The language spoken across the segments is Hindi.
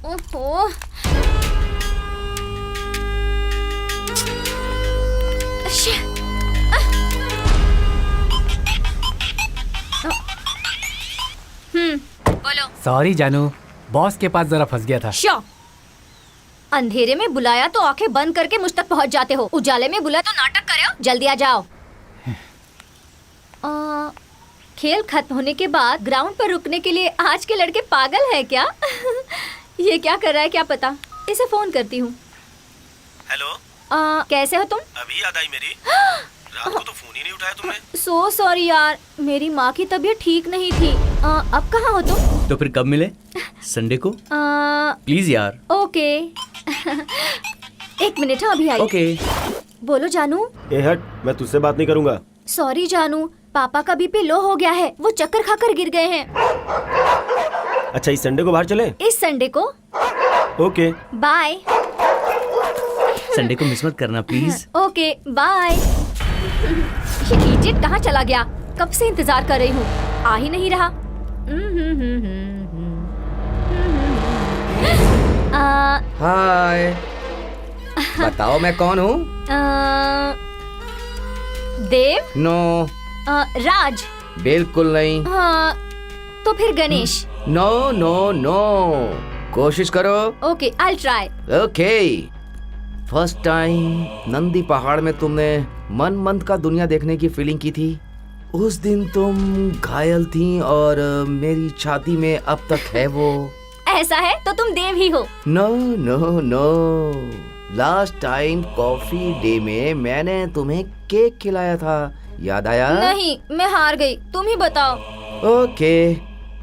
ओहो। बोलो। सॉरी जानू, बॉस के पास जरा फंस गया था। श्योर। अंधेरे में बुलाया तो आंखें बंद करके मुझ तक पहुंच जाते हो, उजाले में बुलाया तो नाटक करे हो। जल्दी आ जाओ। खेल खत्म होने के बाद ग्राउंड पर रुकने के लिए आज के लड़के पागल है क्या? ये क्या कर रहा है क्या पता। इसे फोन करती हूँ। हेलो। कैसे हो तुम? अभी याद आई मेरी। रात को तो फोन ही नहीं उठाया तुमने। सो सॉरी यार, मेरी माँ की तबीयत ठीक नहीं थी। अब कहाँ हो तुम? तो फिर कब मिले? संडे को? प्लीज यार। ओके। एक मिनट, अभी आई। ओके। बोलो जानू। ए हट, मैं तुझसे बात नहीं करूंगा। सॉरी जानू, पापा का बीपी लो हो गया है, वो चक्कर खाकर गिर गए हैं। अच्छा, इस संडे को बाहर चले? इस संडे को? Okay bye. संडे को मिस मत करना प्लीज। Okay bye. ये इडियट कहाँ चला गया? कब से इंतजार कर रही हूँ, आ ही नहीं रहा। हाय। बताओ मैं कौन हूँ? देव? नो। राज? बिल्कुल नहीं। हाँ, तो फिर गणेश? No no no. कोशिश करो। Okay, I try. Okay. First time Nandi पहाड़ में तुमने मन मंद का दुनिया देखने की फीलिंग की थी। उस दिन तुम घायल थी और मेरी छाती में अब तक है वो। ऐसा है तो तुम देव ही हो। No no no. Last time Coffee Day में मैंने तुम्हें केक खिलाया था, याद आया? नहीं, मैं हार गई, तुम ही बताओ। ओके,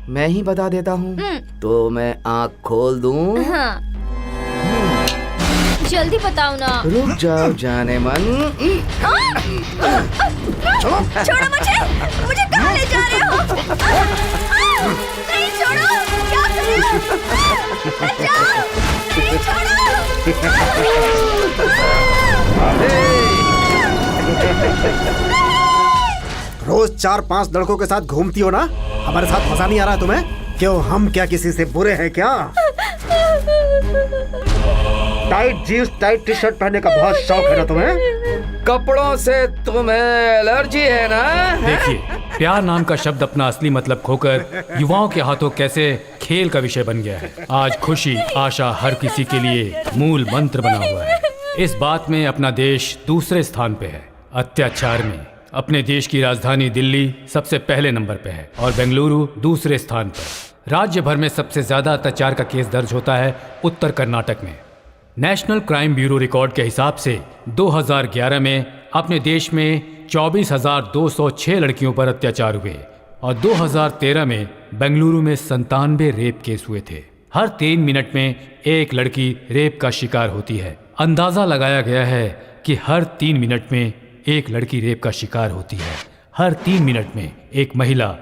मैं ही बता देता हूँ। तो मैं आँख खोल दूँ? हाँ। जल्दी बताओ ना। रुक जाओ जाने मन। छोड़ो मुझे, मुझे कहाँ ले जा रहे हो? नहीं छोड़ो, क्या कर रहे हो? बचाओ, नहीं छोड़ो। रोज 4-5 लड़कों के साथ घूमती हो ना, हमारे साथ मजा नहीं आ रहा तुम्हें? क्यों, हम क्या किसी से बुरे हैं क्या? Tight jeans tight T shirt पहनने का बहुत शौक है ना तुम्हें? कपड़ों से तुम्हें एलर्जी है ना? देखिए, प्यार नाम का शब्द अपना असली मतलब खोकर युवाओं के हाथों कैसे खेल का विषय बन गया है। आज खुशी आशा हर किसी के लिए मूल मंत्र बना हुआ है। इस बात में अपना देश दूसरे स्थान पे है। अत्याचार में अपने देश की राजधानी दिल्ली सबसे पहले नंबर पे है और बेंगलुरु दूसरे स्थान पर। राज्य भर में सबसे ज्यादा अत्याचार का केस दर्ज होता है उत्तर कर्नाटक में। नेशनल क्राइम ब्यूरो रिकॉर्ड के हिसाब से 2011 में अपने देश में 24,206 लड़कियों पर अत्याचार हुए और 2013 में बेंगलुरु में 97 रेप केस हुए थे। हर 3 मिनट में एक लड़की रेप का शिकार होती है। अंदाजा लगाया गया है कि हर 3 मिनट में एक लड़की रेप का शिकार होती है। हर 3 मिनट में एक महिला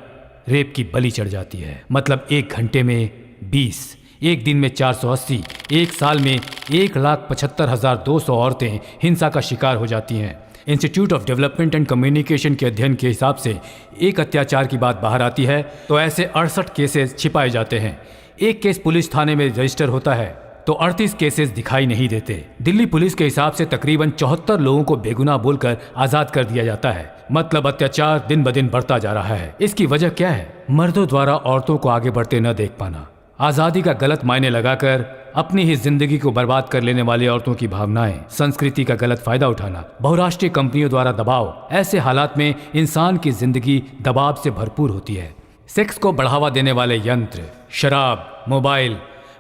रेप की बलि चढ़ जाती है। मतलब 1 घंटे में 20, एक दिन में 480, एक साल में 1,75,200 औरतें हिंसा का शिकार हो जाती हैं। Institute of development and communication के अध्ययन के हिसाब से एक अत्याचार की बात बाहर आती है तो ऐसे 68 केसेस छिपाए जाते हैं। एक केस पुलिस थाने में रजिस्टर होता है तो 38 केसेस दिखाई नहीं देते। दिल्ली पुलिस के हिसाब से तकरीबन 74 लोगों को बेगुनाह बोलकर आजाद कर दिया जाता है। मतलब अत्याचार दिन ब दिन बढ़ता जा रहा है। इसकी वजह क्या है? मर्दों द्वारा औरतों को आगे बढ़ते न देख पाना, आजादी का गलत मायने लगाकर अपनी ही जिंदगी को बर्बाद कर लेने वाली औरतों की भावनाएं, संस्कृति का गलत फायदा उठाना, बहुराष्ट्रीय कंपनियों द्वारा दबाव। ऐसे हालात में इंसान की जिंदगी दबाव से भरपूर होती है। सेक्स को बढ़ावा देने वाले यंत्र, शराब, मोबाइल,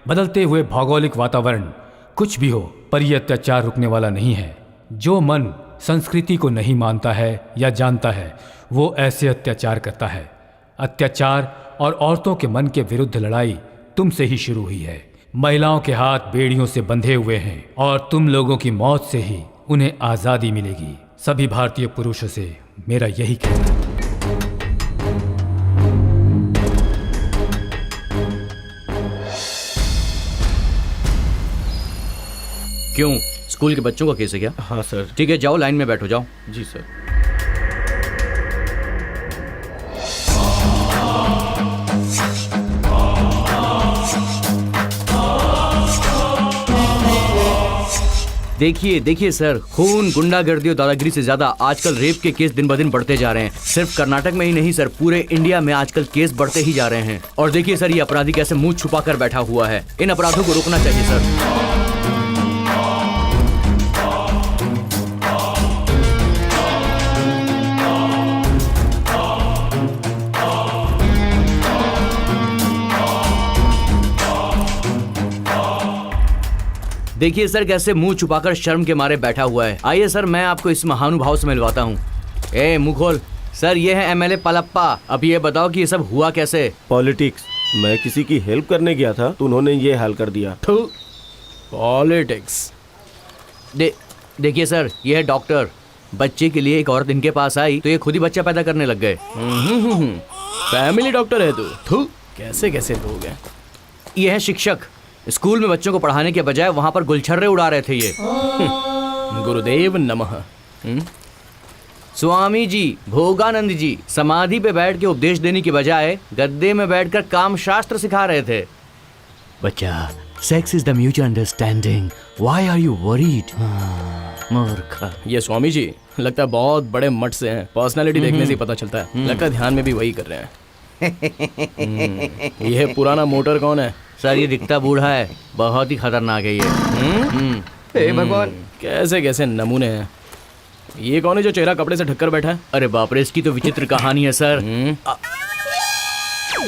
बदलते हुए भौगोलिक वातावरण, कुछ भी हो, पर यह अत्याचार रुकने वाला नहीं है। जो मन संस्कृति को नहीं मानता है या जानता है, वो ऐसे अत्याचार करता है। अत्याचार और औरतों के मन के विरुद्ध लड़ाई तुमसे ही शुरू हुई है। महिलाओं के हाथ बेड़ियों से बंधे हुए हैं और तुम लोगों की मौत से ही उन्हें आज़ादी मिलेगी। सभी भारतीय पुरुषों से मेरा यही कहना है। क्यों, स्कूल के बच्चों का केस है क्या? हाँ सर। ठीक है, जाओ लाइन में बैठो, जाओ। जी सर। देखिए देखिए सर, खून, गुंडागर्दी और दादागिरी से ज्यादा आजकल रेप के केस दिन ब दिन बढ़ते जा रहे हैं। सिर्फ कर्नाटक में ही नहीं सर, पूरे इंडिया में आजकल केस बढ़ते ही जा रहे हैं। और देखिए सर, ये अपराधी कैसे मुंह छुपा कर बैठा हुआ है। इन अपराधों को रोकना चाहिए सर। देखिए सर, कैसे मुंह छुपाकर शर्म के मारे बैठा हुआ है। आइए सर, मैं आपको इस महानुभाव से मिलवाता हूँ। ए मुंह खोल। सर, ये है एमएलए पलप्पा। अब ये बताओ कि ये सब हुआ कैसे? पॉलिटिक्स। मैं किसी की हेल्प करने गया था तो उन्होंने ये हाल कर दिया। पॉलिटिक्स। देखिए सर, ये है डॉक्टर। बच्चे के लिए एक औरत इनके पास आई तो ये खुद ही बच्चा पैदा करने लग गए। फैमिली डॉक्टर है तू। कैसे कैसे लोग हैं। ये है शिक्षक। स्कूल में बच्चों को पढ़ाने के बजाय वहां पर गुलछर्रे उड़ा रहे थे ये। गुरुदेव नमः। स्वामी जी, भोगानंद जी समाधि पे बैठ के उपदेश देने की बजाय गद्दे में बैठकर काम शास्त्र सिखा रहे थे। बच्चा, sex is the mutual understanding, why are you worried? मूर्ख। ये स्वामी जी लगता है बहुत बड़े मठ से हैं। पर्सनालिटी देखने से ही पता चलता है। लगता है ध्यान में भी वही कर रहे हैं। यह पुराना मोटर कौन है? सर, ये दिखता बूढ़ा है, बहुत ही खतरनाक है ये। हे भगवान, कैसे कैसे नमूने हैं। ये कौन है जो चेहरा कपड़े से ढककर बैठा है? अरे बाप रे, इसकी तो विचित्र कहानी है सर।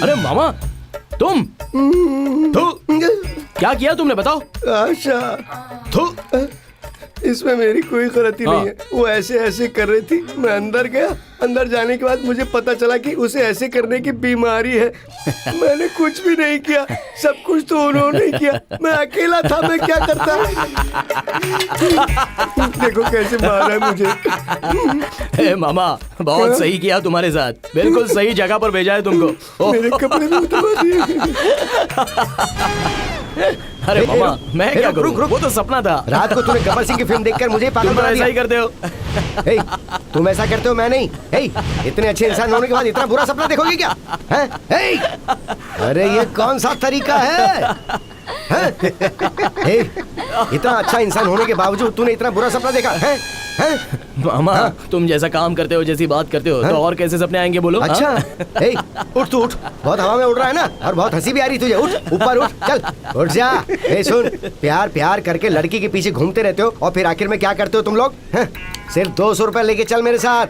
अरे मामा, तुम क्या किया तुमने, बताओ। आशा, इसमें मेरी कोई गलती नहीं है। वो ऐसे ऐसे कर रही थी, मैं अंदर गया। अंदर जाने के बाद मुझे पता चला कि उसे ऐसे करने की बीमारी है। मैंने कुछ भी नहीं किया, सब कुछ तो उन्होंने किया। मैं अकेला था, मैं क्या करता। देखो कैसे मारा है मुझे। हे मामा, बहुत सही किया तुम्हारे साथ। बिल्कुल सही जगह पर भेजा है तुमको। मेरे कपड़े भी उतार दिए। अरे मामा, मैं क्या करूं? वो तो सपना था। रात को तूने गब्बर सिंह की फिल्म देखकर मुझे पागल तुम तो बना ऐसा दिया। ही करते हो। हे, तुम ऐसा करते हो, मैं नहीं। हे, इतने अच्छे इंसान होने के बाद इतना बुरा सपना देखोगे क्या? हैं? हे, अरे ये कौन सा तरीका है? हैं? हे, इतना अच्छा इंसान होने के बावजूद तूने इतना बुरा सपना देखा है? हैं? मामा, तुम जैसा काम करते हो, जैसी बात करते हो, तो और कैसे सपने आएंगे बोलो। अच्छा, हे, उठ तू उठ। बहुत हवा में उड़ रहा है ना, और बहुत हंसी भी आ रही तुझे। उठ, ऊपर उठ, चल, उठ जा। हे सुन, प्यार प्यार करके लड़की के पीछे घूमते रहते हो और फिर आखिर में क्या करते हो तुम लोग? हैं? सिर्फ 200 रुपए लेके चल मेरे साथ।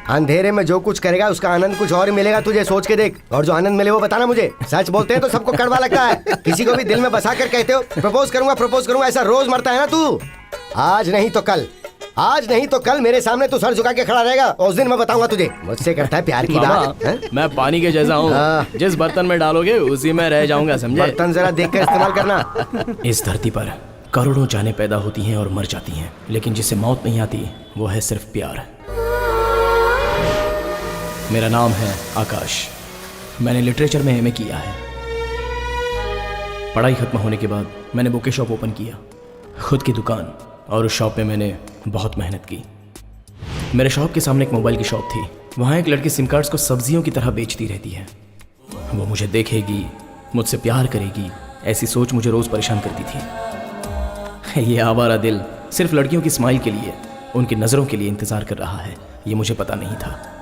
अंधेरे में जो कुछ करेगा उसका आनंद कुछ और ही मिलेगा तुझे, सोच के देख। और जो आनंद मिले वो बताना मुझे। सच बोलते हैं तो सबको कड़वा लगता है। किसी को भी दिल में बसा कर कहते हो प्रपोज करूंगा, ऐसा रोज मरता है ना तू। आज नहीं तो कल, आज नहीं तो कल मेरे सामने तू सर झुका के खड़ा रहेगा और उस दिन मैं बताऊंगा तुझे मुझसे करता है प्यार की बात। मैं पानी के जैसा हूँ, जिस बर्तन में डालोगे उसी में रह जाऊंगा, समझे? बर्तन जरा देख कर इस्तेमाल करना। इस धरती पर करोड़ों जानें पैदा होती हैं और मर जाती हैं, लेकिन जिससे मौत नहीं आती वो है सिर्फ प्यार। मेरा नाम है आकाश। मैंने लिटरेचर में एमए किया है। पढ़ाई खत्म होने के बाद मैंने बुके शॉप ओपन किया, खुद की दुकान, और उस शॉप में मैंने बहुत मेहनत की। मेरे शॉप के सामने एक मोबाइल की शॉप थी। वहाँ एक लड़की सिम कार्ड्स को सब्जियों की तरह बेचती रहती है। वो मुझे देखेगी, मुझसे प्यार करेगी, ऐसी सोच मुझे रोज़ परेशान करती थी। ये आवारा दिल सिर्फ लड़कियों की स्माइल के लिए, उनकी नज़रों के लिए इंतज़ार कर रहा है, ये मुझे पता नहीं था।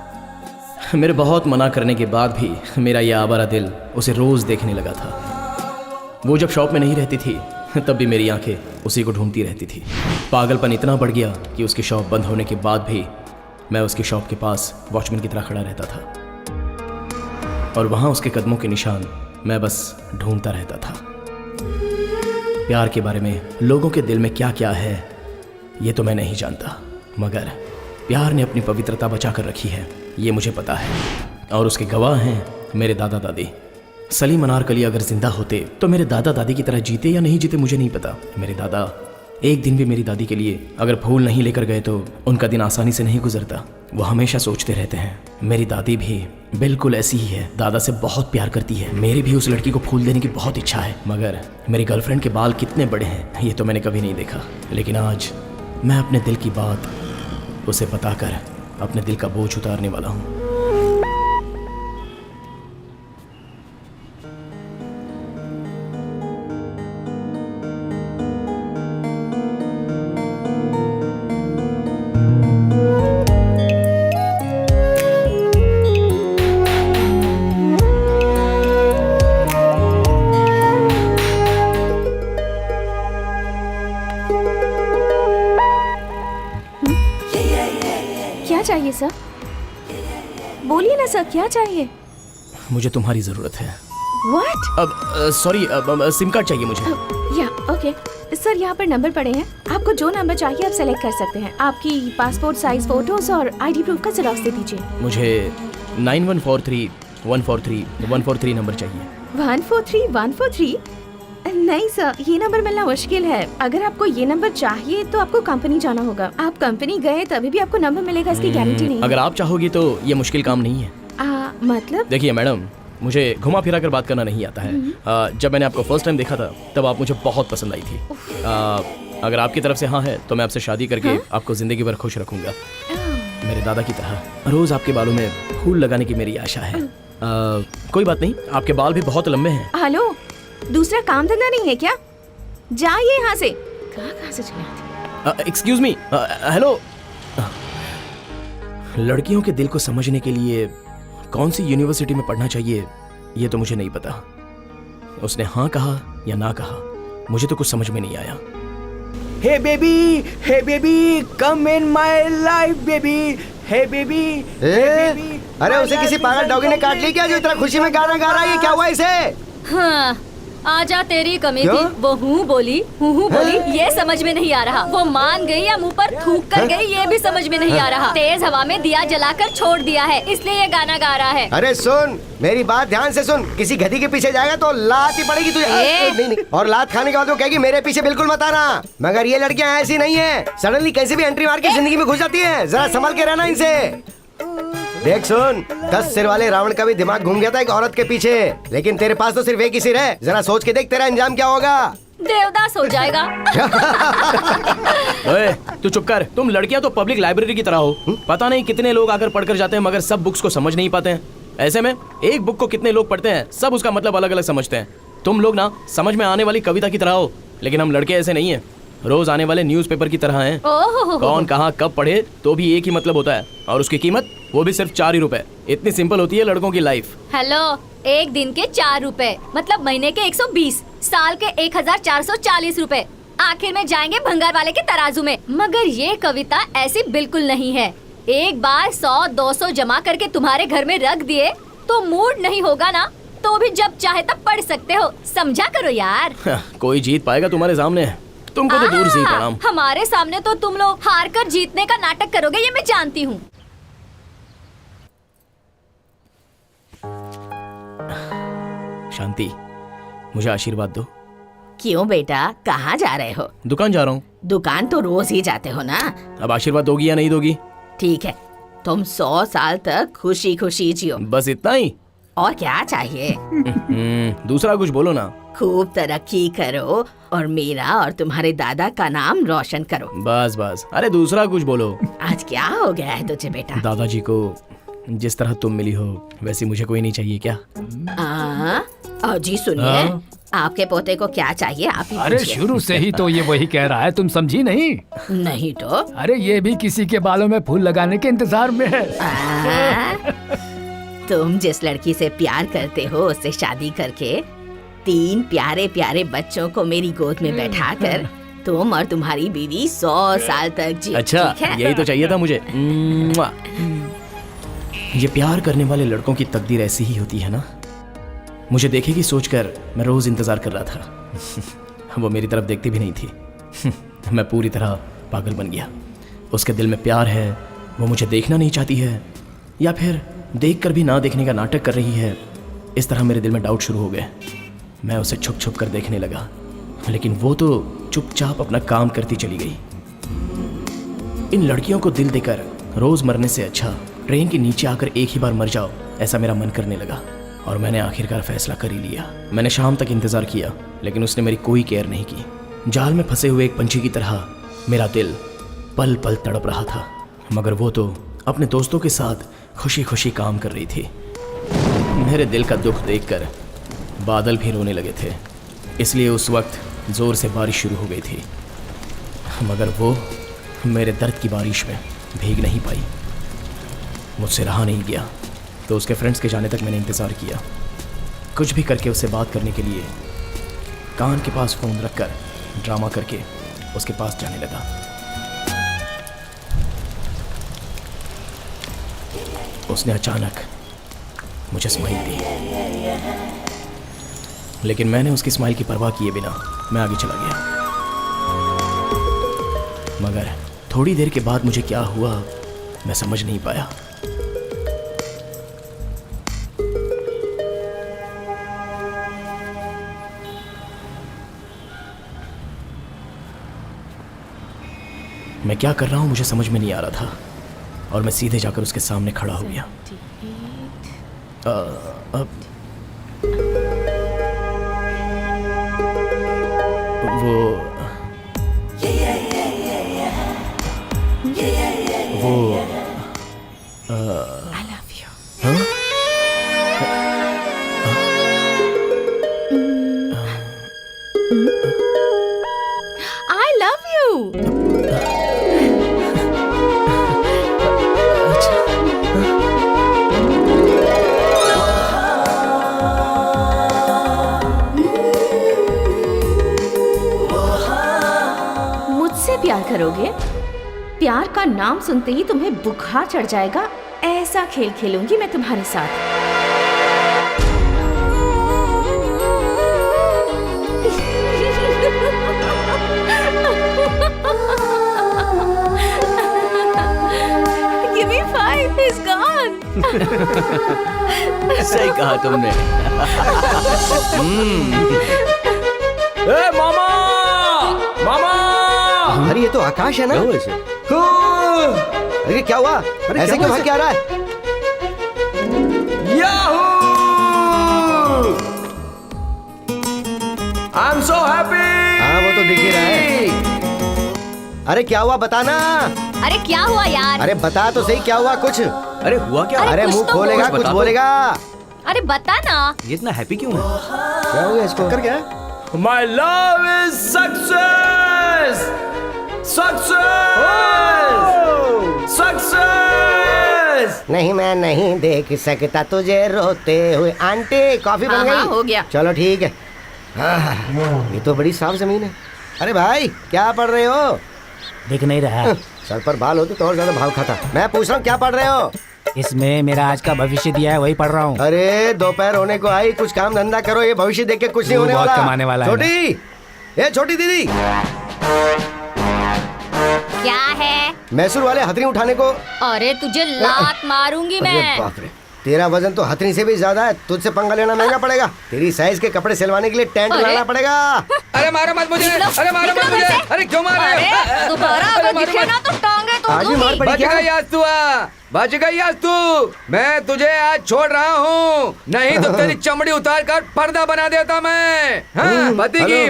मेरे बहुत मना करने के बाद भी मेरा यह आवारा दिल उसे रोज़ देखने लगा था। वो जब शॉप में नहीं रहती थी तब भी मेरी आंखें उसी को ढूंढती रहती थी। पागलपन इतना बढ़ गया कि उसकी शॉप बंद होने के बाद भी मैं उसकी शॉप के पास वॉचमैन की तरह खड़ा रहता था, और वहाँ उसके कदमों के निशान मैं बस ढूंढता रहता था। प्यार के बारे में लोगों के दिल में क्या क्या है ये तो मैं नहीं जानता, मगर प्यार ने अपनी पवित्रता बचा कर रखी है, ये मुझे पता है। और उसके गवाह हैं मेरे दादा दादी। सलीम अनारकली अगर जिंदा होते तो मेरे दादा दादी की तरह जीते या नहीं जीते मुझे नहीं पता। मेरे दादा एक दिन भी मेरी दादी के लिए अगर फूल नहीं लेकर गए तो उनका दिन आसानी से नहीं गुजरता। वो हमेशा सोचते रहते हैं। मेरी दादी भी बिल्कुल ऐसी ही है, दादा से बहुत प्यार करती है। मेरी भी उस लड़की को फूल देने की बहुत इच्छा है, मगर मेरी गर्लफ्रेंड के बाल कितने बड़े हैं ये तो मैंने कभी नहीं देखा। लेकिन आज मैं अपने दिल की बात उसे बताकर अपने दिल का बोझ उतारने वाला हूँ। सर? बोलिए ना सर, क्या चाहिए? मुझे तुम्हारी ज़रूरत है। व्हाट? अब सॉरी, सिम कार्ड चाहिए मुझे। या ओके सर, यहाँ पर नंबर पड़े हैं, आपको जो नंबर चाहिए आप सेलेक्ट कर सकते हैं। आपकी पासपोर्ट साइज फोटोज और आईडी प्रूफ का जेरॉक्स दे दीजिए। मुझे 9143-143-143 नंबर चाहिए। 143-143? नहीं सर, ये नंबर मिलना मुश्किल है। अगर आपको ये नंबर चाहिए तो आपको कंपनी जाना होगा। आप कंपनी गए तभी भी आपको नंबर मिलेगा, इसकी गारंटी नहीं है। अगर आप चाहोगी तो ये मुश्किल काम नहीं है। मतलब? देखिए मैडम, मुझे घुमा फिरा कर बात करना नहीं आता है। जब मैंने आपको फर्स्ट टाइम देखा था तब आप मुझे बहुत पसंद आई थी। अगर आपकी तरफ से हाँ है तो मैं आपसे शादी करके आपको जिंदगी भर खुश रखूंगा, मेरे दादा की तरह। रोज आपके बालों में फूल लगाने की मेरी आशा है। कोई बात नहीं, आपके बाल भी बहुत लंबे हैं। हेलो, दूसरा काम धंधा नहीं है क्या? जाइए यहाँ से। कहाँ से चले आते? Excuse me, hello. लड़कियों के दिल को समझने के लिए कौन सी यूनिवर्सिटी में पढ़ना चाहिए ये तो मुझे नहीं पता। उसने हाँ कहा या ना कहा, मुझे तो कुछ समझ में नहीं आया। Hey baby, come in my life baby, hey baby. अरे उसे किसी पागल डॉगी ने काट लिया क्या जो इतना खुशी में गाना गा रहा है? ये क्या हुआ इसे? हाँ, आजा तेरी कमी थी। क्यों? वो हूँ बोली ये समझ में नहीं आ रहा। वो मान गई या मुंह पर थूक कर गई ये भी समझ में नहीं आ रहा। तेज हवा में दिया जलाकर छोड़ दिया है, इसलिए ये गाना गा रहा है। अरे सुन, मेरी बात ध्यान से सुन। किसी गधी के पीछे जाएगा तो लात ही पड़ेगी तुझे। नहीं, और लात खाने के बाद वो कहेगी मेरे पीछे बिल्कुल मत आना। मगर ये लड़कियां ऐसी नहीं है, सडनली कैसे भी एंट्री मार के जिंदगी में घुस जाती है। जरा संभल के रहना इनसे। देख सुन, 10 सिर वाले रावण का भी दिमाग घूम गया था एक औरत के पीछे, लेकिन तेरे पास तो सिर्फ एक ही सिर है। जरा सोच के देख तेरा अंजाम क्या होगा। देवदास हो जाएगा। ओए, तू चुप कर। तुम लड़कियां तो पब्लिक लाइब्रेरी की तरह हो। पता नहीं कितने लोग आकर पढ़कर जाते हैं मगर सब बुक्स को समझ नहीं पाते हैं। ऐसे में एक बुक को कितने लोग पढ़ते हैं, सब उसका मतलब अलग अलग समझते हैं। तुम लोग ना समझ में आने वाली कविता की तरह हो, लेकिन हम लड़के ऐसे नहीं है, रोज आने वाले न्यूज़पेपर की तरह हैं। कौन कहाँ कब पढ़े तो भी एक ही मतलब होता है, और उसकी कीमत वो भी सिर्फ 4 ही रुपए। इतनी सिंपल होती है लड़कों की लाइफ। हेलो, एक दिन के 4 रुपए मतलब महीने के 120, साल के 1440 रुपए आखिर में जाएंगे भंगार वाले के तराजू में। मगर ये कविता ऐसी बिल्कुल नहीं है। एक बार 100-200 जमा करके तुम्हारे घर में रख दिए तो मूड नहीं होगा ना, तो भी जब चाहे तब पढ़ सकते हो। समझा करो यार। कोई जीत पाएगा तुम्हारे सामने? तुमको तो दूर से ही प्रणाम। हमारे सामने तो तुम लोग हार कर जीतने का नाटक करोगे, ये मैं जानती हूँ। शांति, मुझे आशीर्वाद दो। क्यों बेटा, कहाँ जा रहे हो? दुकान जा रहा हूँ। दुकान तो रोज ही जाते हो ना। अब आशीर्वाद दोगी या नहीं दोगी? ठीक है, तुम 100 साल तक खुशी खुशी जियो। बस इतना ही? और क्या चाहिए? दूसरा कुछ बोलो ना। खूब तरक्की करो और मेरा और तुम्हारे दादा का नाम रोशन करो। बस बस, अरे दूसरा कुछ बोलो। आज क्या हो गया है तुझे बेटा? दादाजी को जिस तरह तुम मिली हो वैसी मुझे कोई नहीं चाहिए क्या? जी सुनिए, आपके पोते को क्या चाहिए आप ही अरे पूछिए। शुरू से ही तो ये वही कह रहा है, तुम समझी नहीं? नहीं तो? अरे ये भी किसी के बालों में फूल लगाने के इंतजार में है। तुम जिस लड़की से प्यार करते हो उससे शादी करके 3 प्यारे प्यारे बच्चों को मेरी गोद में बैठाकर तुम और तुम्हारी बीवी 100 साल तक जियो। अच्छा, ठीक है? यही तो चाहिए था मुझे। ये प्यार करने वाले लड़कों की तकदीर ऐसी ही होती है ना। मुझे देखेगी सोचकर मैं रोज इंतजार कर रहा था। वो मेरी तरफ देखती भी नहीं थी। मैं पूरी तरह पागल बन गया। उसके दिल में प्यार है, वो मुझे देखना नहीं चाहती है, या फिर देखकर भी ना देखने का नाटक कर रही है। इस तरह मेरे दिल में डाउट शुरू हो गए। मैं उसे छुप छुप कर देखने लगा, लेकिन वो तो चुपचाप अपना काम करती चली गई। इन लड़कियों को दिल देकर रोज मरने से अच्छा ट्रेन के नीचे आकर एक ही बार मर जाओ, ऐसा मेरा मन करने लगा। और मैंने आखिरकार फैसला कर ही लिया। मैंने शाम तक इंतजार किया, लेकिन उसने मेरी कोई केयर नहीं की। जाल में फंसे हुए एक पंछी की तरह मेरा दिल पल पल तड़प रहा था, मगर वो तो अपने दोस्तों के साथ खुशी खुशी काम कर रही थी। मेरे दिल का दुख देखकर बादल भी रोने लगे थे, इसलिए उस वक्त जोर से बारिश शुरू हो गई थी, मगर वो मेरे दर्द की बारिश में भीग नहीं पाई। मुझसे रहा नहीं गया, तो उसके फ्रेंड्स के जाने तक मैंने इंतज़ार किया। कुछ भी करके उससे बात करने के लिए कान के पास फ़ोन रखकर ड्रामा करके उसके पास जाने लगा। उसने अचानक मुझे स्माइल दी, लेकिन मैंने उसकी स्माइल की परवाह किए बिना मैं आगे चला गया। मगर थोड़ी देर के बाद मुझे क्या हुआ मैं समझ नहीं पाया। मैं क्या कर रहा हूं मुझे समझ में नहीं आ रहा था और मैं सीधे जाकर उसके सामने खड़ा हो गया। अब वो I love you. हाँ? I love you. मुझसे प्यार करोगे? प्यार का नाम सुनते ही तुम्हें बुखार चढ़ जाएगा। ऐसा खेल खेलूंगी मैं तुम्हारे साथ। Give me 5, he's gone. सही कहा तुमने। ए मामा, मामा! अरे ये तो आकाश है ना? अरे क्या हुआ? ऐसे क्यों भाग के आ रहा है? याहू! I'm so happy! हाँ वो तो दिख ही रहा है। अरे क्या हुआ बताना? अरे क्या हुआ यार? अरे बता तो सही क्या हुआ कुछ? अरे हुआ क्या? अरे अरे कुछ मुंह तो खोलेगा बोल। कुछ बता दो। बोलेगा। अरे बता ना। ये इतना हैप्पी क्यों है? क्या हुआ इसको? कर क्या? My love is success! Success! Success! नहीं मैं नहीं देख सकता तुझे रोते हुए। आंटी कॉफी बन हाँ, गई? हाँ, हो गया। चलो ठीक है। ये तो बड़ी साफ जमीन है। अरे भाई क्या पढ़ रहे हो? दिख नहीं रहा। सर पर बाल होते तो और ज्यादा भाव खाता। मैं पूछ रहा हूँ क्या पढ़ रहे हो? इसमें मेरा आज का भविष्य दिया है, वही पढ़ रहा हूँ। अरे दोपहर होने को आई, कुछ काम धंधा करो। ये भविष्य देख के कुछ नहीं वो होने बहुत वाला। कमाने वाला है छोटी, ये छोटी दीदी, क्या है? मैसूर वाले हथनी उठाने को। अरे तुझे लात मारूंगी अरे मैं। बाप रे, तेरा वजन तो हथनी से भी ज्यादा है। तुझसे पंगा लेना महंगा पड़ेगा। तेरी साइज के कपड़े सिलवाने के लिए टेंट अरे। लाना पड़ेगा। अरे मारो मत मुझे! अरे मारो मत मुझे! अरे क्यों मार रहे हो? अरे दोबारा अगर दिखे ना तो टांगे तोड़ आज भी मार दूंगी। पड़ी बच क्या? गई आज तू, बच गई आज तू। मैं तुझे आज छोड़ रहा हूँ, नहीं तो तेरी चमड़ी उतार कर पर्दा बना देता मैं। हाँ,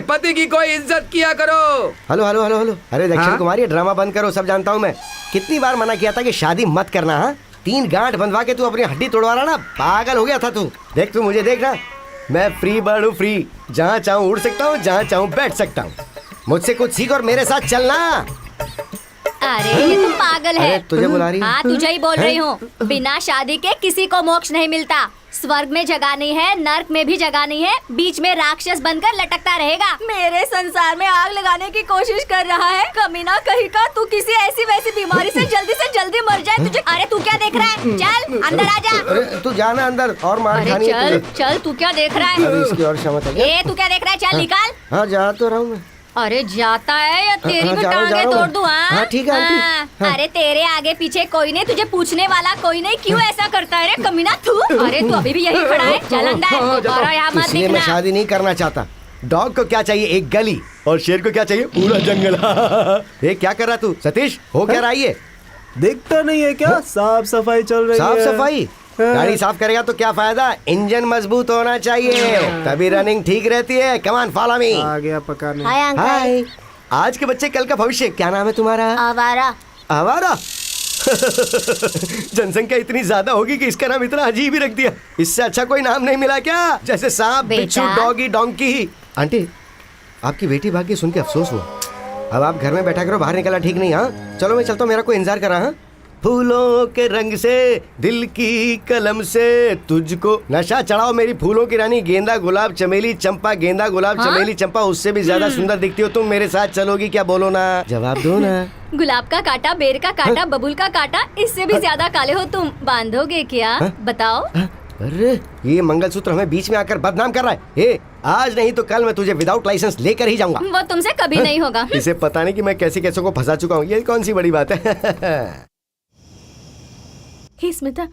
पति की कोई इज्जत किया करो। Hello hello hello hello. अरे दक्षिण हाँ? कुमारी, ड्रामा बंद करो, सब जानता हूँ मैं। कितनी बार मना किया था कि शादी मत करना। हाँ 3 गांठ बंधवा के तू अपनी हड्डी तोड़वा रहा ना। पागल हो गया था तू। देख तू मुझे देखना, मैं फ्री बर्ड हूँ, फ्री। जहाँ चाहूँ उड़ सकता हूँ, जहाँ चाहूँ बैठ सकता हूँ। मुझसे कुछ सीख और मेरे साथ चलना। अरे ये तो पागल है। अरे तुझे बुला रही है? हाँ तुझे ही बोल रही हूँ। बिना शादी के किसी को मोक्ष नहीं मिलता। स्वर्ग में जगह नहीं है, नर्क में भी जगह नहीं है, बीच में राक्षस बनकर लटकता रहेगा। मेरे संसार में आग लगाने की कोशिश कर रहा है कमीना कहीं का। तू किसी ऐसी वैसी बीमारी से जल्दी मर जाए तुझे। अरे तू क्या देख रहा है? चल अंदर आ जा। अरे तू जाना अंदर, और मार अरे खानी है चल तुझे। चल, तू क्या देख रहा अरे है? इसकी और क्षमता है क्या? ए तू क्या देख रहा है? चल निकाल। हाँ जा तो रहा हूँ मैं। अरे जाता है या तेरी भी जा रहा टांगे हूँ तोड़ मैं। दूं? हाँ, ठीक है, आंटी। हाँ। अरे तेरे आगे पीछे कोई नहीं, तुझे पूछने वाला कोई नहीं। क्यों ऐसा करता है रे कमीना तू? अरे तू अभी भी यही खड़ा है। चल अंदर, दोबारा यहाँ मत इसलिए मैं दिखना। शादी नहीं करना चाहता। डॉग को क्या चाहिए? एक गली। और शेर को क्या चाहिए? पूरा जंगल। ये क्या कर रहा तू सतीश? हो क्या रहा है ये? दिखता नहीं है क्या? साफ सफाई चल रही साफ है। सफाई? गाड़ी साफ करेगा तो क्या फायदा? इंजन मजबूत होना चाहिए, तभी रनिंग ठीक रहती है। Come on follow me. आ गया पकाने। Hi uncle. हाय। आज के बच्चे कल का भविष्य। क्या नाम है तुम्हारा? आवारा। आवारा? जनसंख्या इतनी ज्यादा होगी कि इसका नाम इतना अजीब ही रख दिया। इससे अच्छा कोई नाम नहीं मिला क्या? जैसे सांप, बिच्छू, डॉगी, डोंकी। आंटी आपकी बेटी भाग के सुन के अफसोस हुआ। अब आप घर में बैठा करो, बाहर निकला ठीक नहीं। हाँ चलो मैं चलता हूँ, मेरा कोई इंतजार कर रहा। हाँ फूलों के रंग से, दिल की कलम से तुझको नशा चढ़ाओ मेरी फूलों की रानी, गेंदा गुलाब चमेली चंपा, गेंदा गुलाब चमेली चंपा, उससे भी ज्यादा सुंदर दिखती हो तुम, मेरे साथ चलोगी क्या? बोलो ना, जवाब दो ना। गुलाब का कांटा, बेर का कांटा, बबूल का कांटा, इससे भी ज्यादा काले हो तुम, बांधोगे क्या? बताओ। अरे ये मंगलसूत्र हमें बीच में आकर बदनाम कर रहा है। ए, आज नहीं तो कल मैं तुझे विदाउट लाइसेंस लेकर ही जाऊंगा। वो तुमसे कभी नहीं होगा। इसे पता नहीं कि मैं कैसे कैसे को फंसा चुका हूँ, ये कौन सी बड़ी बात है। हे स्मिता,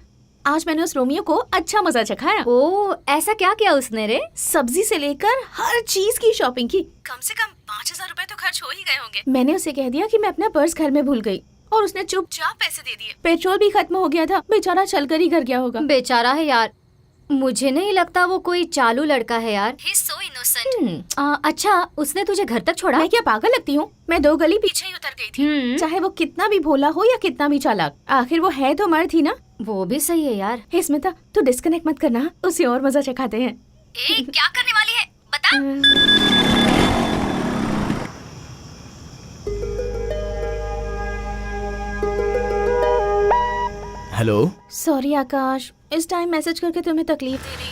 आज मैंने उस रोमियो को अच्छा मजा चखाया। ओ, ऐसा क्या किया उसने रे? सब्जी से लेकर हर चीज की शॉपिंग की। कम से कम 5,000 रुपए तो खर्च हो ही गए होंगे। मैंने उसे कह दिया कि मैं अपना पर्स घर में भूल गई और उसने चुपचाप पैसे दे दिए। पेट्रोल भी खत्म हो गया था, बेचारा चलकर ही घर गया होगा। बेचारा है यार, मुझे नहीं लगता वो कोई चालू लड़का है यार। He's so innocent। अच्छा, उसने तुझे घर तक छोड़ा? मैं क्या पागल लगती हूँ? मैं 2 गली पीछे ही उतर गई थी। चाहे वो कितना भी भोला हो या कितना भी चालाक, आखिर वो है तो मर्द ही ना। वो भी सही है यार। हे स्मिता, तू डिस्कनेक्ट मत करना, उसे और मजा चखाते हैं। क्या करने वाली है बता। हेलो। सॉरी आकाश, इस टाइम मैसेज करके तुम्हें तकलीफ दे रही।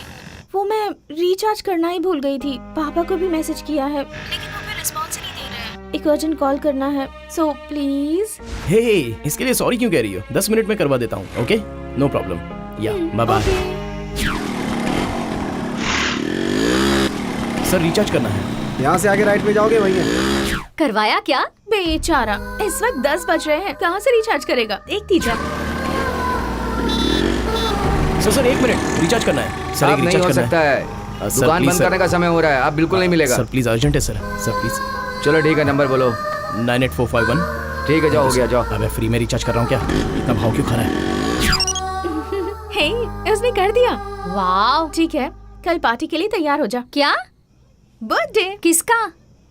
वो मैं रिचार्ज करना ही भूल गई थी। पापा को भी मैसेज किया है लेकिन वो फिर रिस्पॉन्स ही नहीं दे रहे हैं। एक अर्जेंट कॉल करना है, सो प्लीज। हे, इसके लिए सॉरी क्यों कह रही हो? 10 मिनट में करवा देता हूँ। Okay, no problem. या बाय बाय। सर, रिचार्ज करना है। यहाँ से आगे राइट में जाओगे, वही है। करवाया क्या? बेचारा, इस वक्त 10 बज रहे हैं, कहाँ से रिचार्ज करेगा? एक तीजा। सर 1 मिनट, रिचार्ज करना है। सर, आप नहीं हो सकता है, दुकान बंद करने का समय हो रहा है, आप बिल्कुल नहीं मिलेगा। सर प्लीज, अर्जेंट है सर। Sir please. चलो ठीक है, नंबर बोलो। 98451। ठीक है, जाओ, हो गया, जाओ। अबे फ्री में रिचार्ज कर रहा हूँ क्या? इतना भाव क्यों खा रहा है? हे, उसने कर दिया। वाह, ठीक है, कल पार्टी के लिए तैयार हो जा। क्या? बर्थडे किसका?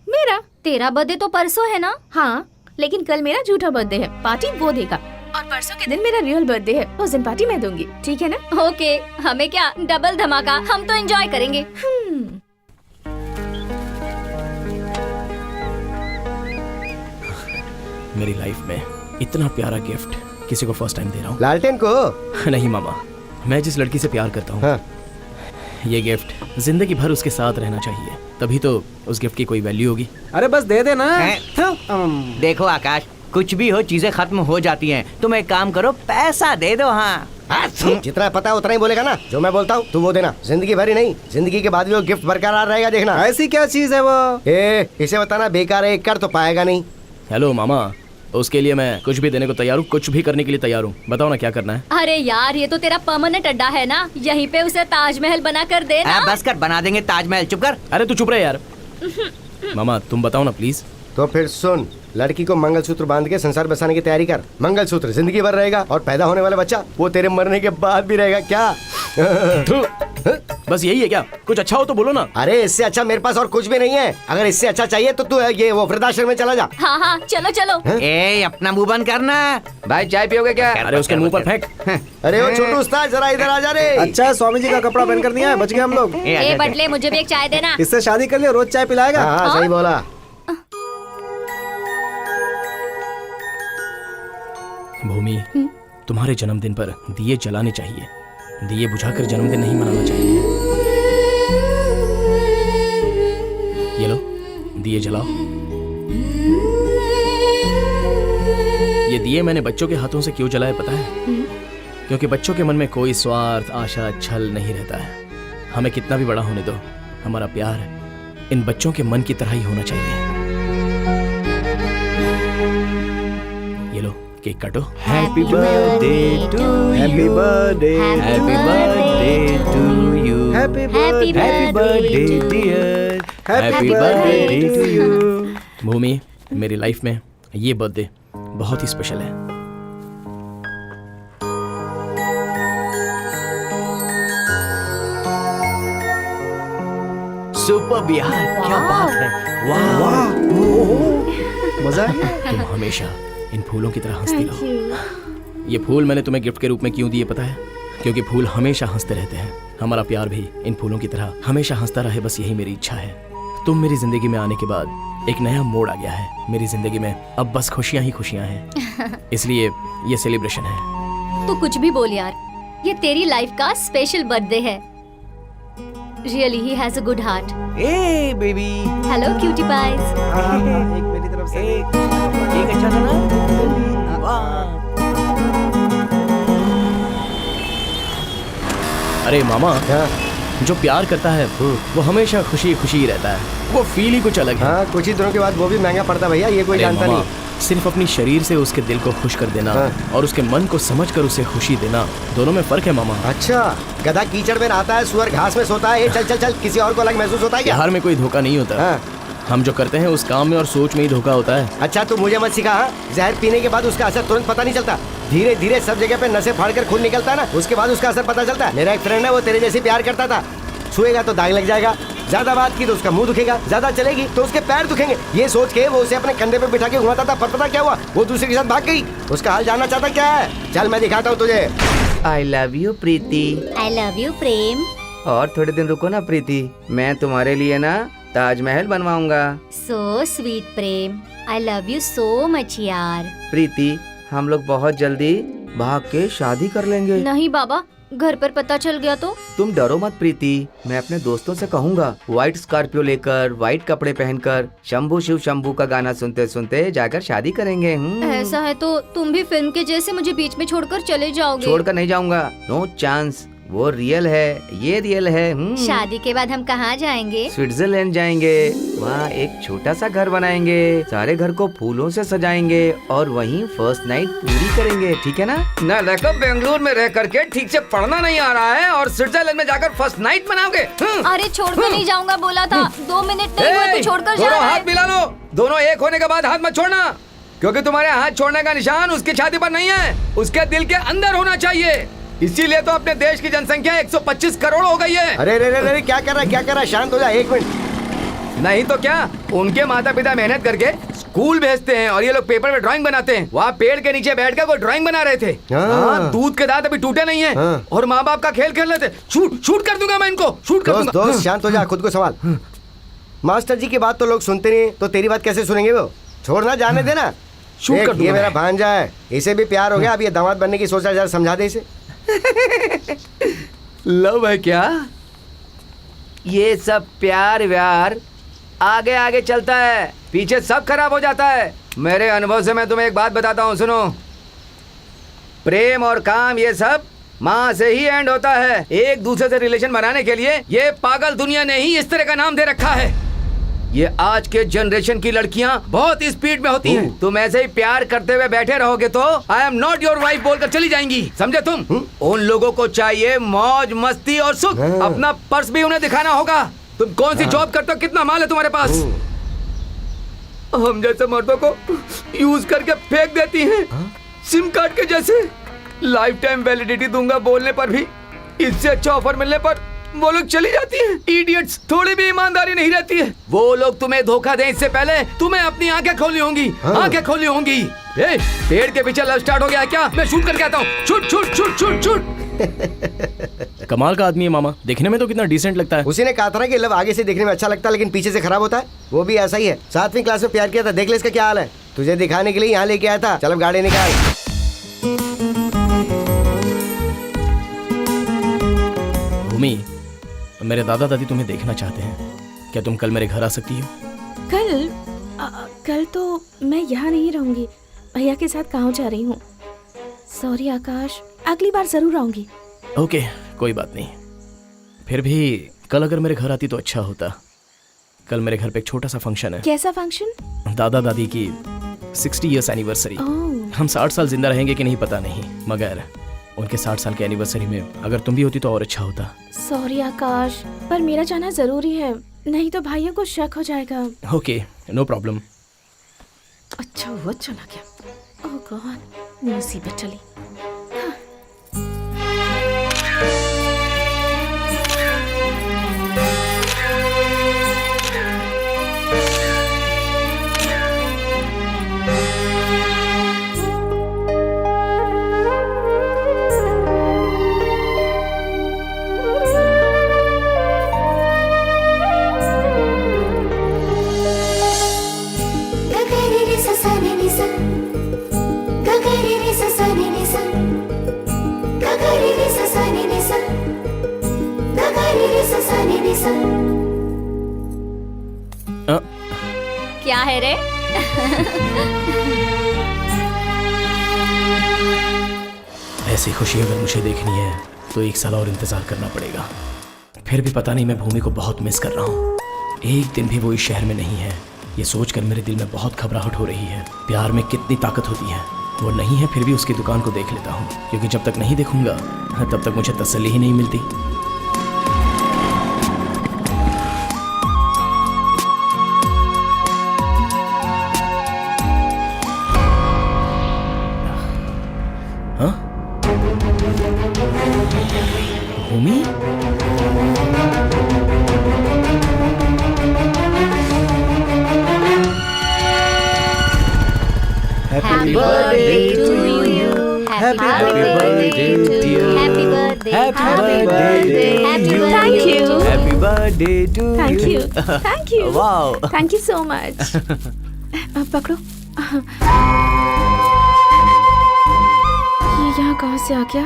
मेरा। तेरा बर्थडे तो परसों है ना? हाँ, लेकिन कल मेरा झूठा बर्थडे है, पार्टी वो देगा। और परसों के दिन मेरा रियल बर्थडे है, उस दिन पार्टी मैं दूंगी, ठीक है ना? ओके, हमें क्या, डबल धमाका, हम तो एंजॉय करेंगे। मेरी लाइफ में इतना प्यारा गिफ्ट किसी को फर्स्ट टाइम दे रहा हूँ। लालटेन को? नहीं मामा, मैं जिस लड़की से प्यार करता हूँ, ये गिफ्ट जिंदगी भर उसके साथ रहना चाहिए, तभी तो उस गिफ्ट की कोई वैल्यू होगी। अरे बस दे देना। देखो आकाश, कुछ भी हो चीजें खत्म हो जाती हैं। तुम एक काम करो, पैसा दे दो। हाँ, जितना पता है उतना ही बोलेगा ना। जो मैं बोलता हूँ तू वो देना, जिंदगी भर ही नहीं, जिंदगी के बाद भी वो गिफ्ट बरकरार रहेगा, देखना। ऐसी क्या चीज है वो? इसे बताना बेकार है, एक कर तो पाएगा नहीं। हेलो मामा, उसके लिए मैं कुछ भी देने को तैयार हूँ, कुछ भी करने के लिए तैयार हूँ। बताओ ना क्या करना है। अरे यार, ये तो तेरा परमानेंट अड्डा है ना, यहीं पे उसे ताजमहल बना कर दे ना। बस कर, बना देंगे ताजमहल। चुप कर। अरे तू चुप रहे यार। मामा तुम बताओ ना प्लीज। तो फिर सुन, लड़की को मंगलसूत्र बांध के संसार बसाने की तैयारी कर। मंगलसूत्र जिंदगी भर रहेगा और पैदा होने वाला बच्चा वो तेरे मरने के बाद भी रहेगा। क्या? बस यही है क्या? कुछ अच्छा हो तो बोलो ना। अरे इससे अच्छा मेरे पास और कुछ भी नहीं है। अगर इससे अच्छा चाहिए तो तू ये वो वृद्धाश्रम में चला जा। हाँ हाँ, चलो चलो। अपना मुंह बंद करना। भाई चाय पियोगे क्या? अरे उसके मुंह पर फेंक। अरे वो छोटू उस्ताद, जरा इधर आ जा रे। अच्छा, स्वामी जी का कपड़ा पहन कर दिया है, बच गए हम लोग। ए बटले, मुझे भी एक चाय देना। इससे शादी कर लिया, रोज चाय पिलाएगा। हाँ, सही बोला। भूमि, तुम्हारे जन्मदिन पर दिए जलाने चाहिए, दिए बुझाकर जन्मदिन नहीं मनाना चाहिए। ये लो, दिए जलाओ। ये दिए मैंने बच्चों के हाथों से क्यों जलाए पता है? क्योंकि बच्चों के मन में कोई स्वार्थ, आशा, छल नहीं रहता है। हमें कितना भी बड़ा होने दो, हमारा प्यार इन बच्चों के मन की तरह ही होना चाहिए। ये लो, केक काटो। Happy birthday to happy birthday, happy birthday to you, happy happy birthday dear, happy birthday to you. Bhoomi, मेरी लाइफ में ये बर्थडे बहुत ही स्पेशल है। सुपर यार, क्या बात है। वाह, मजा आ गया। तुम हमेशा इन फूलों की तरह हंसती रहो। ये फूल मैंने तुम्हें गिफ्ट के रूप में क्यों दिए पता है? क्योंकि फूल हमेशा हंसते रहते हैं। हमारा प्यार भी इन फूलों की तरह हमेशा हंसता रहे, बस यही मेरी इच्छा है। तुम मेरी जिंदगी में आने के बाद एक नया मोड़ आ गया है मेरी जिंदगी में। अब बस खुशियां ही खुशियां हैं, इसलिए ये सेलिब्रेशन है। तू कुछ भी बोल यार, ये तेरी लाइफ का स्पेशल बर्थडे है। Really he has a good heart. ए बेबी, हेलो क्यूटी पाइज। एक मेरी तरफ से एक अच्छा था ना? वाह। अरे मामा, हाँ जो प्यार करता है वो हमेशा खुशी खुशी ही रहता है। वो फील ही कुछ अलग है। हाँ, कुछ ही दिनों के बाद वो भी महंगा पड़ता भैया, ये कोई अरे जानता मामा, नहीं। सिर्फ अपनी शरीर से उसके दिल को खुश कर देना और उसके मन को समझकर उसे खुशी देना, दोनों में फर्क है मामा। अच्छा, गधा कीचड़ में नहाता है, सुअर घास में सोता है। ये चल चल चल, किसी और को अलग महसूस होता है क्या? प्यार में कोई धोखा नहीं होता। हाँ। हम जो करते हैं उस काम में और सोच में ही धोखा होता है। अच्छा, तू मुझे मत सिखा। हाँ? जहर पीने के बाद उसका असर तुरंत पता नहीं चलता, धीरे धीरे सब जगह पे नसें फाड़ कर खून निकलता है ना, उसके बाद उसका असर पता चलता है। मेरा एक फ्रेंड है, वो तेरे जैसे प्यार करता था। छुएगा तो दाग लग जाएगा, ज्यादा बात की तो उसका मुंह दुखेगा, ज्यादा चलेगी तो उसके पैर दुखेंगे। ये सोच के वो उसे अपने कंधे पे बिठा के घुमाता था, पर पता क्या हुआ? वो दूसरे के साथ भाग गई। उसका हाल जानना चाहता क्या है? चल मैं दिखाता हूँ तुझे। I love you Preeti. I love you Prem. और थोड़े दिन रुको ना प्रीति, मैं तुम्हारे लिए ना ताजमहल बनवाऊंगा। So sweet Prem, I love you so much यार। प्रीति, हम लोग बहुत जल्दी भाग के शादी कर लेंगे। नहीं बाबा, घर पर पता चल गया तो? तुम डरो मत प्रीति, मैं अपने दोस्तों से कहूँगा, व्हाइट स्कॉर्पियो लेकर, व्हाइट कपड़े पहनकर, शंभू शिव शंभू का गाना सुनते सुनते जाकर शादी करेंगे। ऐसा है तो तुम भी फिल्म के जैसे मुझे बीच में छोड़कर चले जाओगे? छोड़कर नहीं जाऊंगा, नो चांस। वो रियल है, ये रियल है। शादी के बाद हम कहाँ जाएंगे? स्विट्जरलैंड जाएंगे, वहाँ एक छोटा सा घर बनाएंगे, सारे घर को फूलों से सजाएंगे और वहीं फर्स्ट नाइट पूरी करेंगे, ठीक है ना? न लड़का बेंगलुरु में रह करके ठीक से पढ़ना नहीं आ रहा है और स्विट्जरलैंड में जाकर फर्स्ट नाइट मनाओगे? अरे छोड़कर नहीं जाऊंगा बोला था, 2 मिनट नहीं हुए तो छोड़कर जा दोनों रहा हाथ है। मिला लो, दोनों एक होने के बाद हाथ मत छोड़ना, क्योंकि तुम्हारे हाथ छोड़ने का निशान उसकी छाती पर नहीं है, उसके दिल के अंदर होना चाहिए। इसीलिए तो अपने देश की जनसंख्या 125 करोड़ हो गई है। अरे अरे अरे, क्या कर रहा है? शांत हो जा, एक मिनट। नहीं तो क्या, उनके माता पिता मेहनत करके स्कूल भेजते हैं और ये लोग पेपर में ड्राइंग बनाते हैं। वहाँ पेड़ के नीचे बैठकर कोई ड्राइंग बना रहे थे। दूध के दांत अभी टूटे नहीं है और माँ बाप का खेल खेल रहे थे। शूट कर दूंगा मैं इनको, शूट कर दूंगा। दोस्त शांत हो जा, खुद को संभाल। मास्टर जी की बात तो लोग सुनते नहीं, तो तेरी बात कैसे सुनेंगे? वो छोड़ना, जाने देना। शूट कर दूंगा। ये मेरा भांजा है, इसे भी प्यार हो गया, अब ये दामाद बनने की सोच रहा है, जरा समझा दे इसे। लव है क्या? ये सब प्यार व्यार आगे आगे चलता है, पीछे सब खराब हो जाता है। मेरे अनुभव से मैं तुम्हें एक बात बताता हूँ, सुनो। प्रेम और काम ये सब माँ से ही एंड होता है। एक दूसरे से रिलेशन बनाने के लिए ये पागल दुनिया ने ही इस तरह का नाम दे रखा है। ये आज के जनरेशन की लड़कियां बहुत स्पीड में होती हैं। तुम ऐसे ही प्यार करते हुए बैठे रहोगे तो I am not your wife बोलकर चली जाएंगी, समझे तुम? उन लोगों को चाहिए मौज मस्ती और सुख, अपना पर्स भी उन्हें दिखाना होगा। तुम कौन सी जॉब करते हो, कितना माल है तुम्हारे पास? हम जैसे मर्दों को यूज करके फेंक देती हैं, सिम कार्ड के जैसे। लाइफ टाइम वैलिडिटी दूंगा बोलने पर भी, इससे अच्छा ऑफर मिलने पर वो लोग चली जाती हैं। इडियट्स, थोड़ी भी ईमानदारी नहीं रहती है। वो लोग तुम्हें धोखा दें इससे पहले तुम्हें अपनी आंखें खोलनी होंगी। आंखें खोलनी होंगी। पेड़ के पीछे लव स्टार्ट हो गया क्या? मैं शूट करके आता हूँ। Shoot shoot shoot shoot shoot. कमाल का आदमी है मामा, देखने में तो कितना डिसेंट लगता है। उसी ने कहा था ना कि लव आगे से देखने में अच्छा लगता है लेकिन पीछे से खराब होता है। वो भी ऐसा ही है, 7वीं क्लास में प्यार किया था, देख ले इसका क्या हाल है। तुझे दिखाने के लिए यहाँ लेके आया था। चल अब गाड़ी निकाल। भूमि, मेरे दादा दादी तुम्हें देखना चाहते हैं, क्या तुम कल मेरे घर आ सकती हो? कल तो मैं यहाँ नहीं रहूंगी, भैया के साथ गाँव जा रही हूँ। सॉरी आकाश, अगली बार जरूर आऊंगी। ओके, कोई बात नहीं। फिर भी कल अगर मेरे घर आती तो अच्छा होता। कल मेरे घर पे एक छोटा सा फंक्शन है। कैसा फंक्शन? दादा दादी की 60 ईयर्स एनिवर्सरी। हम 60 साल जिंदा रहेंगे कि नहीं पता नहीं, मगर उनके 60 साल के एनिवर्सरी में अगर तुम भी होती तो और अच्छा होता। सॉरी आकाश, पर मेरा जाना जरूरी है, नहीं तो भैया को शक हो जाएगा। Okay, no problem. अच्छा हुआ चला गया। ओह गॉड, मुसीबत चली। क्या है रे? ऐसी खुशी अगर मुझे देखनी है तो 1 साल और इंतजार करना पड़ेगा। फिर भी पता नहीं, मैं भूमि को बहुत मिस कर रहा हूँ। एक दिन भी वो इस शहर में नहीं है, ये सोचकर मेरे दिल में बहुत घबराहट हो रही है। प्यार में कितनी ताकत होती है। वो नहीं है, फिर भी उसकी दुकान को देख लेता हूँ, क्योंकि जब तक नहीं देखूंगा तब तक मुझे तसल्ली ही नहीं मिलती। हाँ? भूमि? Happy birthday to you. Happy birthday to you. Happy birthday. Happy birthday. Happy birthday. Thank you. Happy birthday to thank you, thank you, wow. Thank you so much. पकड़ो। ये यहाँ कहाँ से आ गया?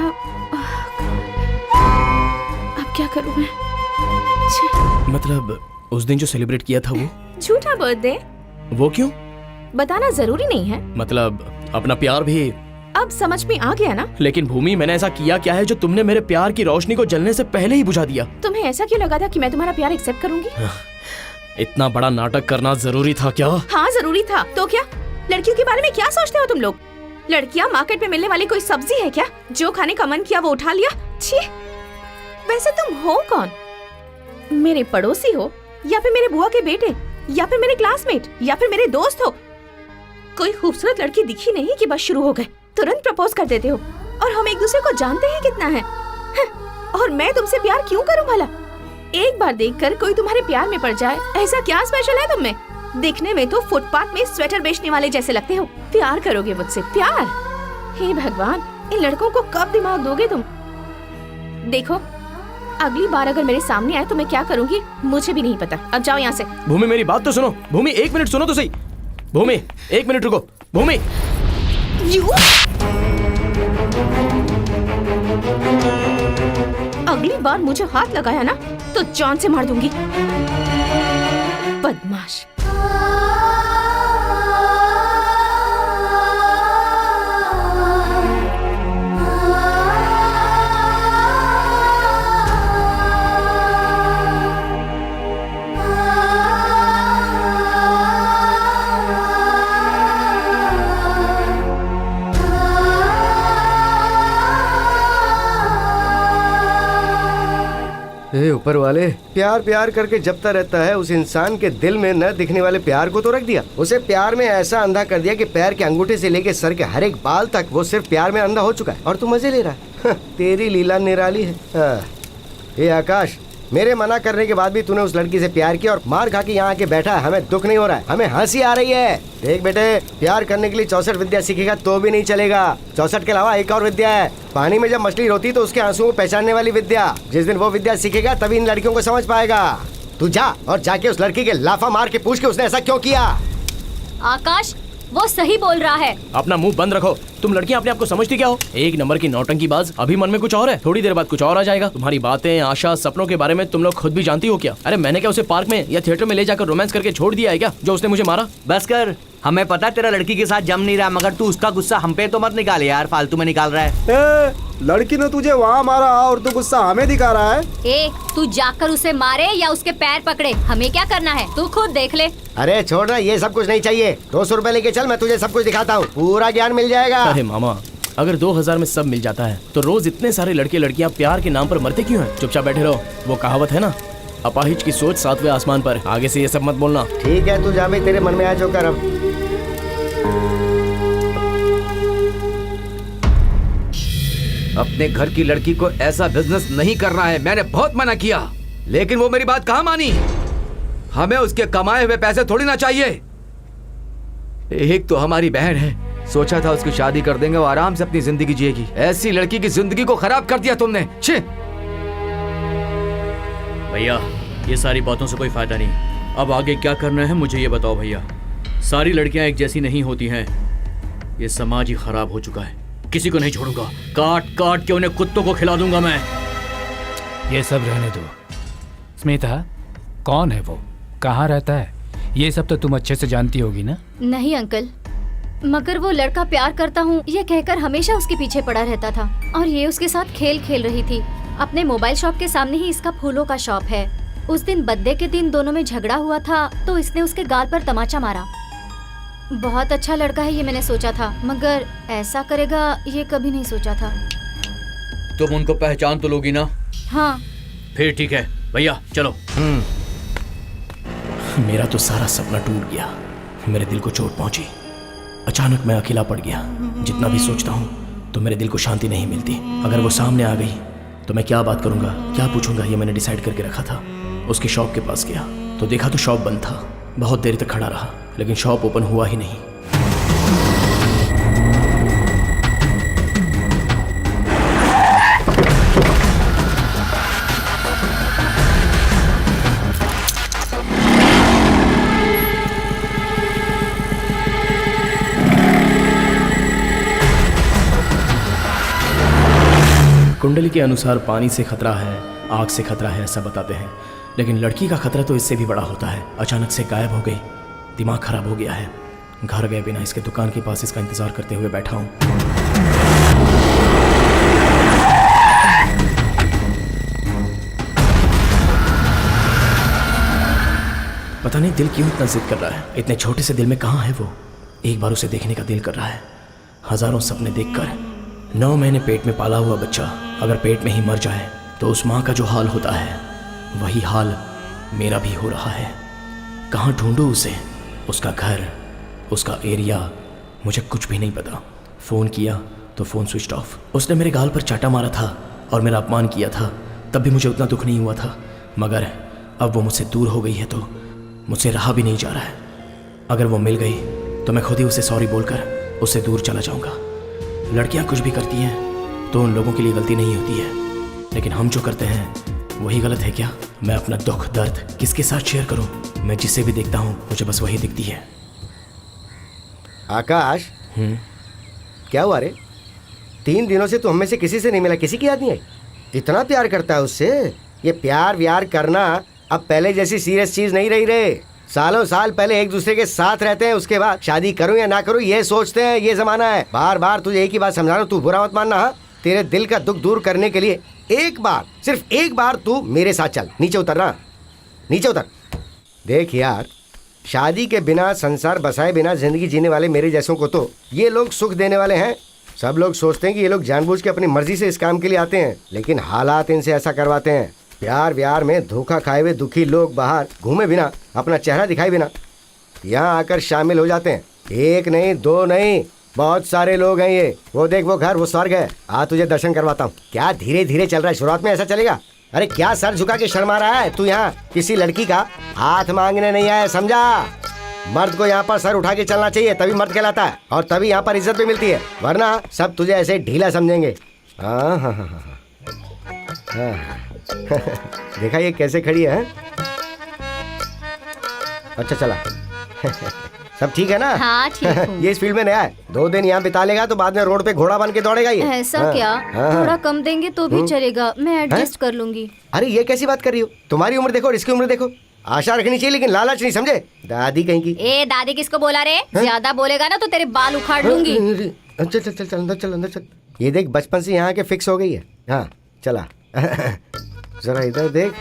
अब क्या करूँ मैं? छी, मतलब उस दिन जो सेलिब्रेट किया था वो? झूठा बर्थडे। वो क्यों? बताना जरूरी नहीं है। मतलब अपना प्यार भी? अब समझ में आ गया ना? लेकिन भूमि, मैंने ऐसा किया क्या है जो तुमने मेरे प्यार की रोशनी को जलने से पहले ही बुझा दिया? तुम्हें ऐसा क्यों लगा था कि मैं तुम्हारा प्यार एक्सेप्ट करूंगी? इतना बड़ा नाटक करना जरूरी था क्या? हाँ जरूरी था। तो क्या? लड़कियों के बारे में क्या सोचते हो तुम लोग? लड़कियाँ मार्केट में मिलने वाली कोई सब्जी है क्या? जो खाने का मन किया वो उठा लिया। छी! वैसे तुम हो कौन? मेरे पड़ोसी हो, या फिर मेरे बुआ के बेटे, या फिर मेरे क्लासमेट, या फिर मेरे दोस्त हो? कोई खूबसूरत लड़की दिखी नहीं कि बस शुरू हो गए, तुरंत प्रपोज कर देते हो। और हम एक दूसरे को जानते हैं कितना है। और मैं तुमसे प्यार क्यों करूं भला? एक बार देखकर कोई तुम्हारे प्यार में पड़ जाए, ऐसा क्या स्पेशल है तुम में? दिखने में तो फुटपाथ में स्वेटर बेचने वाले जैसे लगते हो। प्यार करोगे मुझसे? प्यार? हे भगवान, इन लड़कों को कब दिमाग दोगे तुम? देखो, अगली बार अगर मेरे सामने आए तो मैं क्या करूंगी मुझे भी नहीं पता। अब जाओ यहाँ से। भूमि, मेरी बात तो सुनो। भूमि, 1 मिनट सुनो तो सही। भूमि, 1 मिनट रुको। भूमि, अगली बार मुझे हाथ लगाया ना तो जान से मार दूंगी। बदमाश। ऊपर वाले, प्यार प्यार करके जपता रहता है, उस इंसान के दिल में न दिखने वाले प्यार को तो रख दिया। उसे प्यार में ऐसा अंधा कर दिया कि पैर के अंगूठे से लेके सर के हर एक बाल तक वो सिर्फ प्यार में अंधा हो चुका है। और तू मजे ले रहा है। तेरी लीला निराली है। ये आकाश, मेरे मना करने के बाद भी तूने उस लड़की से प्यार किया और मार खा के यहाँ आके बैठा है। हमें दुख नहीं हो रहा है, हमें हंसी आ रही है। देख बेटे, प्यार करने के लिए 64 विद्या सीखेगा तो भी नहीं चलेगा। 64 के अलावा एक और विद्या है, पानी में जब मछली रोती तो उसके आंसुओं को पहचानने वाली विद्या। जिस दिन वो विद्या सीखेगा तभी इन लड़कियों को समझ पाएगा। तू जा और जाके उस लड़की के लाफा मार के पूछ के उसने ऐसा क्यों किया। आकाश, वो सही बोल रहा है। अपना मुंह बंद रखो। तुम लड़कियां अपने आप को समझती क्या हो? 1 नंबर की नौटंकी बाज। अभी मन में कुछ और है, थोड़ी देर बाद कुछ और आ जाएगा। तुम्हारी बातें, आशा, सपनों के बारे में तुम लोग खुद भी जानती हो क्या? अरे मैंने क्या उसे पार्क में या थिएटर में ले जाकर रोमांस करके छोड़ दिया है क्या, जो उसने मुझे मारा? बस कर, हमें पता तेरा लड़की के साथ जम नहीं रहा, मगर तू उसका गुस्सा हम पे तो मत निकाल यार, फालतू में निकाल रहा है। लड़की ने तुझे वहाँ मारा और तू गुस्सा हमें दिखा रहा है। ए, तू जाकर उसे मारे या उसके पैर पकड़े, हमें क्या करना है? तू खुद देख ले। अरे छोड़ रहा, ये सब कुछ नहीं चाहिए। 200 रुपए लेके चल, मैं तुझे सब कुछ दिखाता हूँ, पूरा ज्ञान मिल जाएगा। अरे मामा, अगर 2000 में सब मिल जाता है तो रोज इतने सारे लड़के लड़कियां प्यार के नाम पर मरते क्यों हैं? चुपचाप बैठे रहो। वो कहावत है ना, अपाहिज की सोच 7वें आसमान पर। आगे से ये सब मत बोलना। ठीक है, तू जा भाई, तेरे मन में आया जो कर। अब अपने घर की लड़की को ऐसा बिजनेस नहीं करना है। मैंने बहुत मना किया, लेकिन वो मेरी बात कहाँ मानी। हमें उसके कमाए हुए पैसे थोड़ी ना चाहिए। एक तो हमारी बहन है, सोचा था उसकी शादी कर देंगे, वो आराम से अपनी जिंदगी जिएगी। ऐसी लड़की की जिंदगी को खराब कर दिया तुमने। छी! भैया, ये सारी बातों से कोई फायदा नहीं। अब आगे क्या करना है मुझे ये बताओ भैया। सारी लड़कियां एक जैसी नहीं होती हैं। ये समाज ही खराब हो चुका है, किसी को नहीं छोड़ूंगा। काट काट के उन्हें कुत्तों को खिला दूंगा मैं। ये सब रहने दो। स्मिता, कौन है वो, कहाँ रहता है, ये सब तो तुम अच्छे से जानती होगी ना? नहीं अंकल, मगर वो लड़का प्यार करता हूँ ये कहकर हमेशा उसके पीछे पड़ा रहता था और ये उसके साथ खेल खेल रही थी। अपने मोबाइल शॉप के सामने ही इसका फूलों का शॉप है। उस दिन बर्थडे के दिन दोनों में झगड़ा हुआ था तो इसने उसके गाल पर तमाचा मारा। बहुत अच्छा लड़का है ये मैंने सोचा था, मगर ऐसा करेगा ये कभी नहीं सोचा था। तुम उनको पहचान तो लोगी ना? हाँ। फिर ठीक है भैया, चलो। मेरा तो सारा सपना टूट गया, मेरे दिल को चोट पहुंची। अचानक मैं अकेला पड़ गया। जितना भी सोचता हूँ तो मेरे दिल को शांति नहीं मिलती। अगर वो सामने आ गई तो मैं क्या बात करूँगा, क्या पूछूंगा, ये मैंने डिसाइड करके रखा था। उसकी शॉप के पास गया तो देखा तो शॉप बंद था। बहुत देर तक खड़ा रहा लेकिन शॉप ओपन हुआ ही नहीं। कुंडली के अनुसार पानी से खतरा है, आग से खतरा है, ऐसा बताते हैं, लेकिन लड़की का खतरा तो इससे भी बड़ा होता है। अचानक से गायब हो गई, दिमाग खराब हो गया है। घर गए बिना इसके दुकान के पास इसका इंतजार करते हुए बैठा हूँ। पता नहीं दिल क्यों इतना जिद कर रहा है। इतने छोटे से दिल में कहाँ है वो? एक बार उसे देखने का दिल कर रहा है। हजारों सपने देखकर 9 महीने पेट में पाला हुआ बच्चा अगर पेट में ही मर जाए तो उस माँ का जो हाल होता है वही हाल मेरा भी हो रहा है। कहाँ ढूंढूं उसे, उसका घर, उसका एरिया, मुझे कुछ भी नहीं पता। फ़ोन किया तो फ़ोन स्विच ऑफ। उसने मेरे गाल पर चाटा मारा था और मेरा अपमान किया था, तब भी मुझे उतना दुख नहीं हुआ था। मगर अब वो मुझसे दूर हो गई है तो मुझसे रहा भी नहीं जा रहा है। अगर वो मिल गई तो मैं खुद ही उसे सॉरी बोलकर उससे दूर चला जाऊंगा। लड़कियां कुछ भी करती हैं तो उन लोगों के लिए गलती नहीं होती है, लेकिन हम जो करते हैं वही गलत है क्या? मैं अपना दुख दर्द किसके साथ शेयर करूं? मैं जिसे भी देखता हूं मुझे बस वही दिखती है। आकाश, क्या हुआ रे? 3 दिनों से तू हमें से किसी से नहीं मिला, किसी की याद नहीं आई? इतना प्यार करता है उससे? ये प्यार व्यार करना अब पहले जैसी सीरियस चीज नहीं रही रे। सालों साल पहले एक दूसरे के साथ रहते हैं, उसके बाद शादी करूं या ना करूं ये सोचते हैं। ये जमाना है। बार बार तुझे एक ही बात समझा रहा हूं, तू बुरा मत मानना। हाँ, तेरे दिल का दुख दूर करने के लिए एक बार, सिर्फ एक बार तू मेरे साथ चल। नीचे उतरना, नीचे उतर। देख यार, शादी के बिना, संसार बसाए बिना जिंदगी जीने वाले मेरे जैसों को तो ये लोग सुख देने वाले हैं। सब लोग सोचते हैं कि ये लोग जानबूझ के अपनी मर्जी से इस काम के लिए आते हैं, लेकिन हालात इनसे ऐसा करवाते हैं। प्यार व्यार में धोखा खाए हुए दुखी लोग बाहर घूमे बिना, अपना चेहरा दिखाए बिना यहाँ आकर शामिल हो जाते हैं। 1 नहीं 2 नहीं, बहुत सारे लोग हैं ये। वो देख, वो घर, वो स्वर्ग है। आ तुझे दर्शन करवाता हूँ। क्या धीरे धीरे चल रहा है, शुरुआत में ऐसा चलेगा? अरे क्या सर झुका के शर्मा रहा है तू? यहाँ किसी लड़की का हाथ मांगने नहीं आया, समझा? मर्द को यहाँ पर सर उठा के चलना चाहिए, तभी मर्द कहलाता है और तभी यहाँ पर इज्जत भी मिलती है, वरना सब तुझे ऐसे ढीला समझेंगे। हाँ हाँ हाँ हाँ देखा ये कैसे खड़ी है? अच्छा चला सब ठीक है ना? हाँ ठीक हूँ। ये इस फील्ड में नया है, 2 दिन यहाँ बिता लेगा तो बाद में रोड पे घोड़ा बन के दौड़ेगा ये। ऐसा हाँ, क्या? हाँ, थोड़ा कम देंगे तो भी चलेगा, मैं एडजस्ट कर लूंगी। अरे ये कैसी बात कर रही हो? तुम्हारी उम्र देखो और इसकी उम्र देखो। आशा रखनी चाहिए लेकिन लालच नहीं, समझे? दादी कहीं की। ए दादी किसको बोला रे? ज्यादा बोलेगा ना तो तेरे बाल उखाड़ लूंगी। चल चल चल चल अंदर चल, अंदर चल। ये देख, बचपन से यहाँ के फिक्स हो गई है। हाँ चला जरा इधर देख,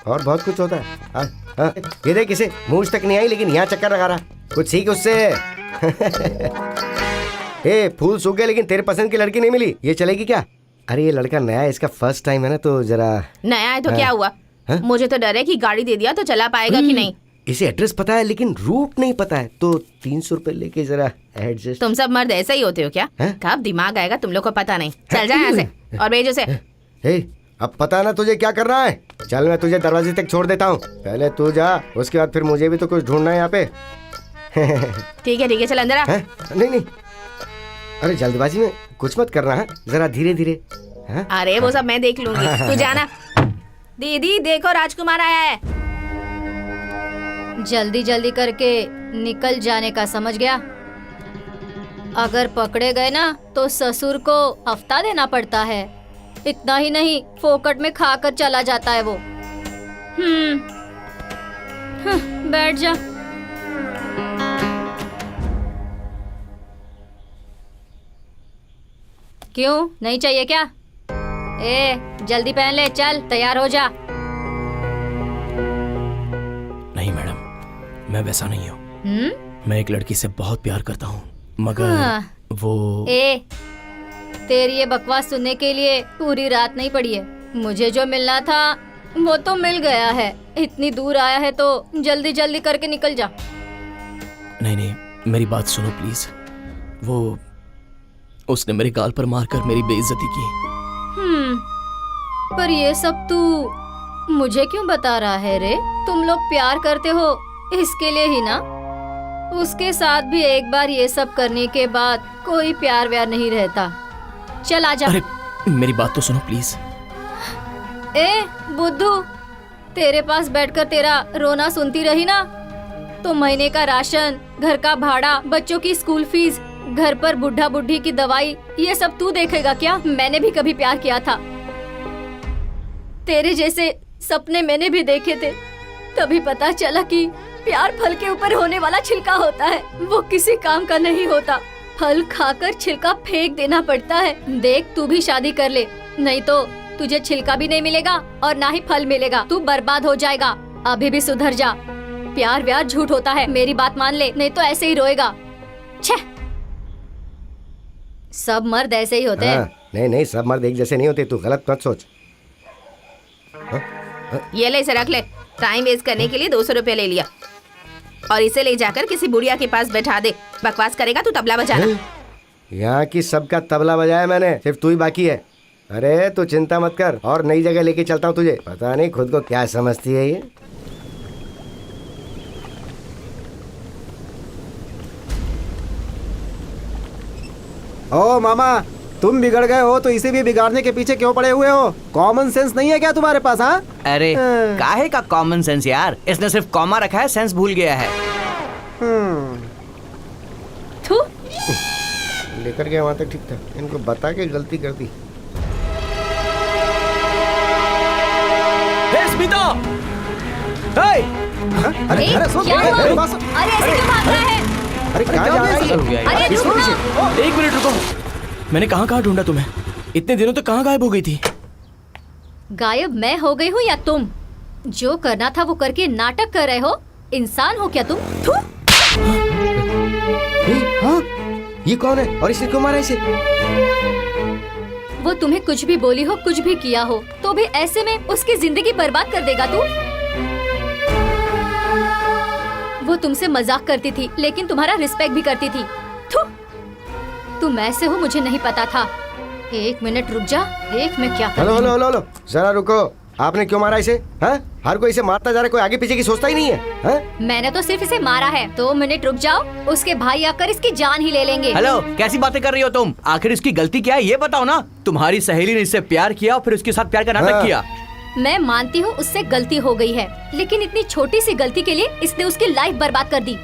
और बहुत कुछ होता है। हाँ हाँ, ये देख, इसे मूंछ तक नहीं आई लेकिन यहाँ चक्कर लगा रहा। कुछ सीख उससे। ए, फूल सूख गए लेकिन तेरे पसंद की लड़की नहीं मिली, ये चलेगी क्या? अरे ये लड़का नया है, इसका फर्स्ट टाइम है ना, तो जरा। नया है तो क्या हुआ? मुझे तो डर है कि गाड़ी दे दिया तो चला पाएगा कि नहीं। इसे एड्रेस पता है लेकिन रूट नहीं पता है, तो 300 रुपए लेके जरा एडजस्ट। तुम सब मर्द ऐसे ही होते हो क्या? कब दिमाग आएगा तुम लोग को पता नहीं। चल जा यहाँ से और भेज उसे। अब पता ना तुझे क्या करना है। चल मैं तुझे दरवाजे तक छोड़ देता हूँ, पहले तू जा, उसके बाद फिर मुझे भी तो कुछ ढूंढना है यहाँ पे। ठीक है चल अंदर आ। नहीं नहीं, अरे जल्दबाजी में कुछ मत करना है, जरा धीरे धीरे। अरे वो सब मैं देख लूंगी, तू जाना। दीदी देखो राजकुमार आया है। जल्दी जल्दी करके निकल जाने का समझ गया। अगर पकड़े गए ना तो ससुर को हफ्ता देना पड़ता है। इतना ही नहीं, फोकट में खाकर चला जाता है वो। बैठ जा। क्यों, नहीं चाहिए क्या? जल्दी पहन ले, चल तैयार हो जा। नहीं मैडम, मैं वैसा नहीं हूँ। मैं एक लड़की से बहुत प्यार करता हूँ, मगर वो तेरी ये बकवास सुनने के लिए पूरी रात नहीं पड़ी है। मुझे जो मिलना था वो तो मिल गया है। इतनी दूर आया है तो जल्दी जल्दी करके निकल जा। नहीं, मेरी बात सुनो प्लीज। उसने मेरे गाल पर मारकर मेरी बेइज्जती की। पर ये सब तू मुझे क्यों बता रहा है रे? तुम लोग प्यार करते हो इसके लिए ही ना? उसके साथ भी एक बार ये सब करने के बाद कोई प्यार व्यार नहीं रहता। चल आजा। अरे मेरी बात तो सुनो प्लीज। बुद्धू, तेरे पास बैठकर तेरा रोना सुनती रही ना तो महीने का राशन, घर का भाड़ा, बच्चों की स्कूल फीस, घर पर बुढ़ा बुढ़ी की दवाई, ये सब तू देखेगा क्या? मैंने भी कभी प्यार किया था। तेरे जैसे सपने मैंने भी देखे थे। तभी पता चला कि प्यार फल के ऊपर होने वाला छिलका होता है, वो किसी काम का नहीं होता। फल खाकर छिलका फेंक देना पड़ता है। देख, तू भी शादी कर ले, नहीं तो तुझे छिलका भी नहीं मिलेगा और ना ही फल मिलेगा। तू बर्बाद हो जाएगा। अभी भी सुधर जा। प्यार व्यार झूठ होता है, मेरी बात मान ले, नहीं तो ऐसे ही रोएगा। छे, सब मर्द ऐसे ही होते हैं। नहीं, सब मर्द एक जैसे नहीं होते। तू गलत मत सोच। ये ले, इसे रख ले। टाइम वेस्ट करने के लिए 200 रुपए ले लिया और इसे ले जाकर किसी बुढ़िया के पास बैठा दे। बकवास करेगा तो तबला बजाना। यहाँ की सबका तबला बजाया मैंने, सिर्फ तू ही बाकी है। अरे तू चिंता मत कर, और नई जगह लेके चलता हूँ तुझे। पता नहीं खुद को क्या समझती है ये। ओ मामा, तुम बिगड़ गए हो तो इसे भी बिगाड़ने के पीछे क्यों पड़े हुए हो? कॉमन सेंस नहीं है क्या तुम्हारे पास? हाँ, अरे काहे का कॉमन सेंस यार, इसने सिर्फ कॉमा रखा है, सेंस भूल गया है। लेकर गया वहाँ तक ठीक था, इनको बता के गलती कर दी। स्मिता! अरे क्या हुआ? अरे ऐसे क्यों भाग रहा है? अरे क्या जा रहा है? अरे रुक ना। 1 मिनट रुको। मैंने कहाँ ढूंढा तुम्हें? इतने दिनों तक कहाँ गायब हो गई थी? गायब मैं हो गई हूँ या तुम? जो करना था वो करके नाटक कर रहे हो। इंसान हो क्या तुम? हाँ, ये कौन है और इसने क्यों मारा इसे? वो तुम्हें कुछ भी बोली हो, कुछ भी किया हो, तो भी ऐसे में उसकी जिंदगी बर्बाद कर देगा तू? वो तुमसे मजाक करती थी लेकिन तुम्हारा रिस्पेक्ट भी करती थी। तुम ऐसे हो मुझे नहीं पता था। 1 मिनट रुक जा, देख मैं क्या हेलो, जरा रुको। आपने क्यों मारा इसे? हाँ? हर कोई इसे मारता जा रहा है, कोई आगे पीछे की सोचता ही नहीं है। हाँ? मैंने तो सिर्फ इसे मारा है। 2 मिनट रुक जाओ, उसके भाई आकर इसकी जान ही ले लेंगे। हेलो, कैसी बातें कर रही हो तुम? आखिर इसकी गलती क्या है ये बताओ ना। तुम्हारी सहेली ने इससे प्यार किया और फिर उसके साथ प्यार का नाटक किया। मैं मानती हूँ उससे गलती हो गई है, लेकिन इतनी छोटी सी गलती के लिए इसने उसकी लाइफ बर्बाद कर दी।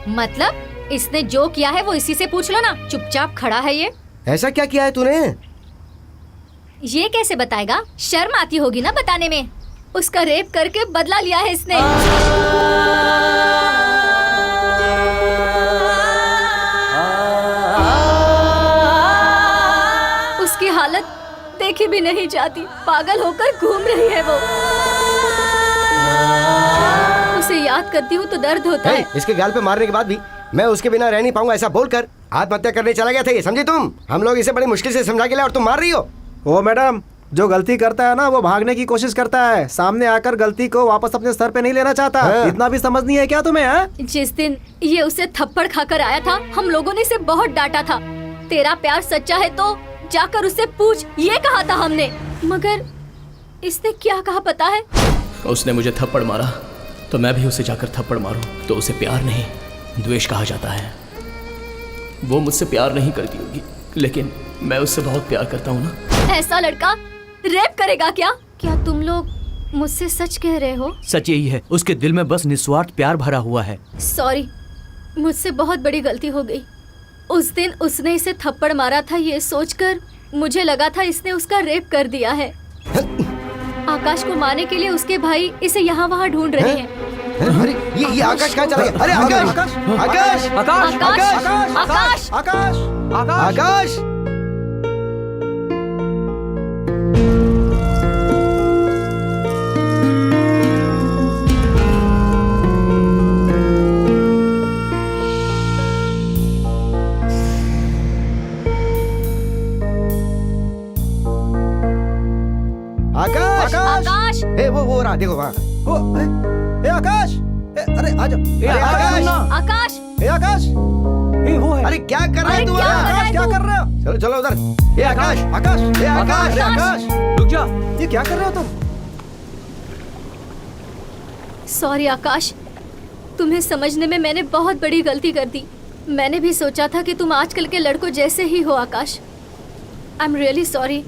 मतलब इसने जो किया है वो इसी से पूछ लो ना। चुपचाप खड़ा है ये। ऐसा क्या किया है तूने? ये कैसे बताएगा? शर्म आती होगी ना बताने में। उसका रेप करके बदला लिया है इसने। उसकी हालत देखी भी नहीं जाती, पागल होकर घूम रही है वो। उसे याद करती हूँ तो दर्द होता है। इसके गाल पे मारने के बाद भी मैं उसके बिना रह नहीं पाऊंगा, ऐसा बोलकर आत्महत्या करने चला गया था ये, समझी तुम? हम लोग इसे बड़ी मुश्किल से समझा के लाए और तुम मार रही हो। ओ मैडम, जो गलती करता है ना वो भागने की कोशिश करता है, सामने आकर गलती को वापस अपने सर पे नहीं लेना चाहता। इतना भी समझ नहीं है क्या तुम्हें? हाँ? जिस दिन ये उसे थप्पड़ खाकर आया था, हम लोगों ने इसे बहुत डांटा था। तेरा प्यार सच्चा है तो जाकर उससे पूछ, ये कहा था हमने। मगर इसने क्या कहा पता है? उसने मुझे थप्पड़ मारा तो मैं भी उसे जाकर थप्पड़ मारूं तो उसे प्यार नहीं द्वेष कहा जाता है। वो मुझसे प्यार नहीं करती होगी लेकिन मैं उससे बहुत प्यार करता हूँ ना। ऐसा लड़का रेप करेगा क्या? क्या तुम लोग मुझसे सच कह रहे हो? सच यही है, उसके दिल में बस निस्वार्थ प्यार भरा हुआ है। सॉरी, मुझसे बहुत बड़ी गलती हो गई। उस दिन उसने इसे थप्पड़ मारा था ये सोचकर मुझे लगा था इसने उसका रेप कर दिया है। आकाश को मारने के लिए उसके भाई इसे यहाँ वहाँ ढूंढ रहे हैं। अरे ये आकाश कहाँ चला गया? अरे आकाश आकाश आकाश आकाश आकाश आकाश आकाश आकाश आकाश आकाश ए वो रहा, देखो वहाँ। ए आकाश अरे आ जाओ। आकाश आकाश ए आकाश वो है। अरे क्या कर रहा है तू? आकाश क्या कर रहे हो? चलो चलो उधर। ए आकाश आकाश ए आकाश आकाश रुक जा। ये क्या कर रहे हो तुम? सॉरी आकाश, तुम्हें समझने में मैंने बहुत बड़ी गलती कर दी। मैंने भी सोचा था कि तुम आजकल के लड़कों जैसे ही हो आकाश। आई एम रियली सॉरी,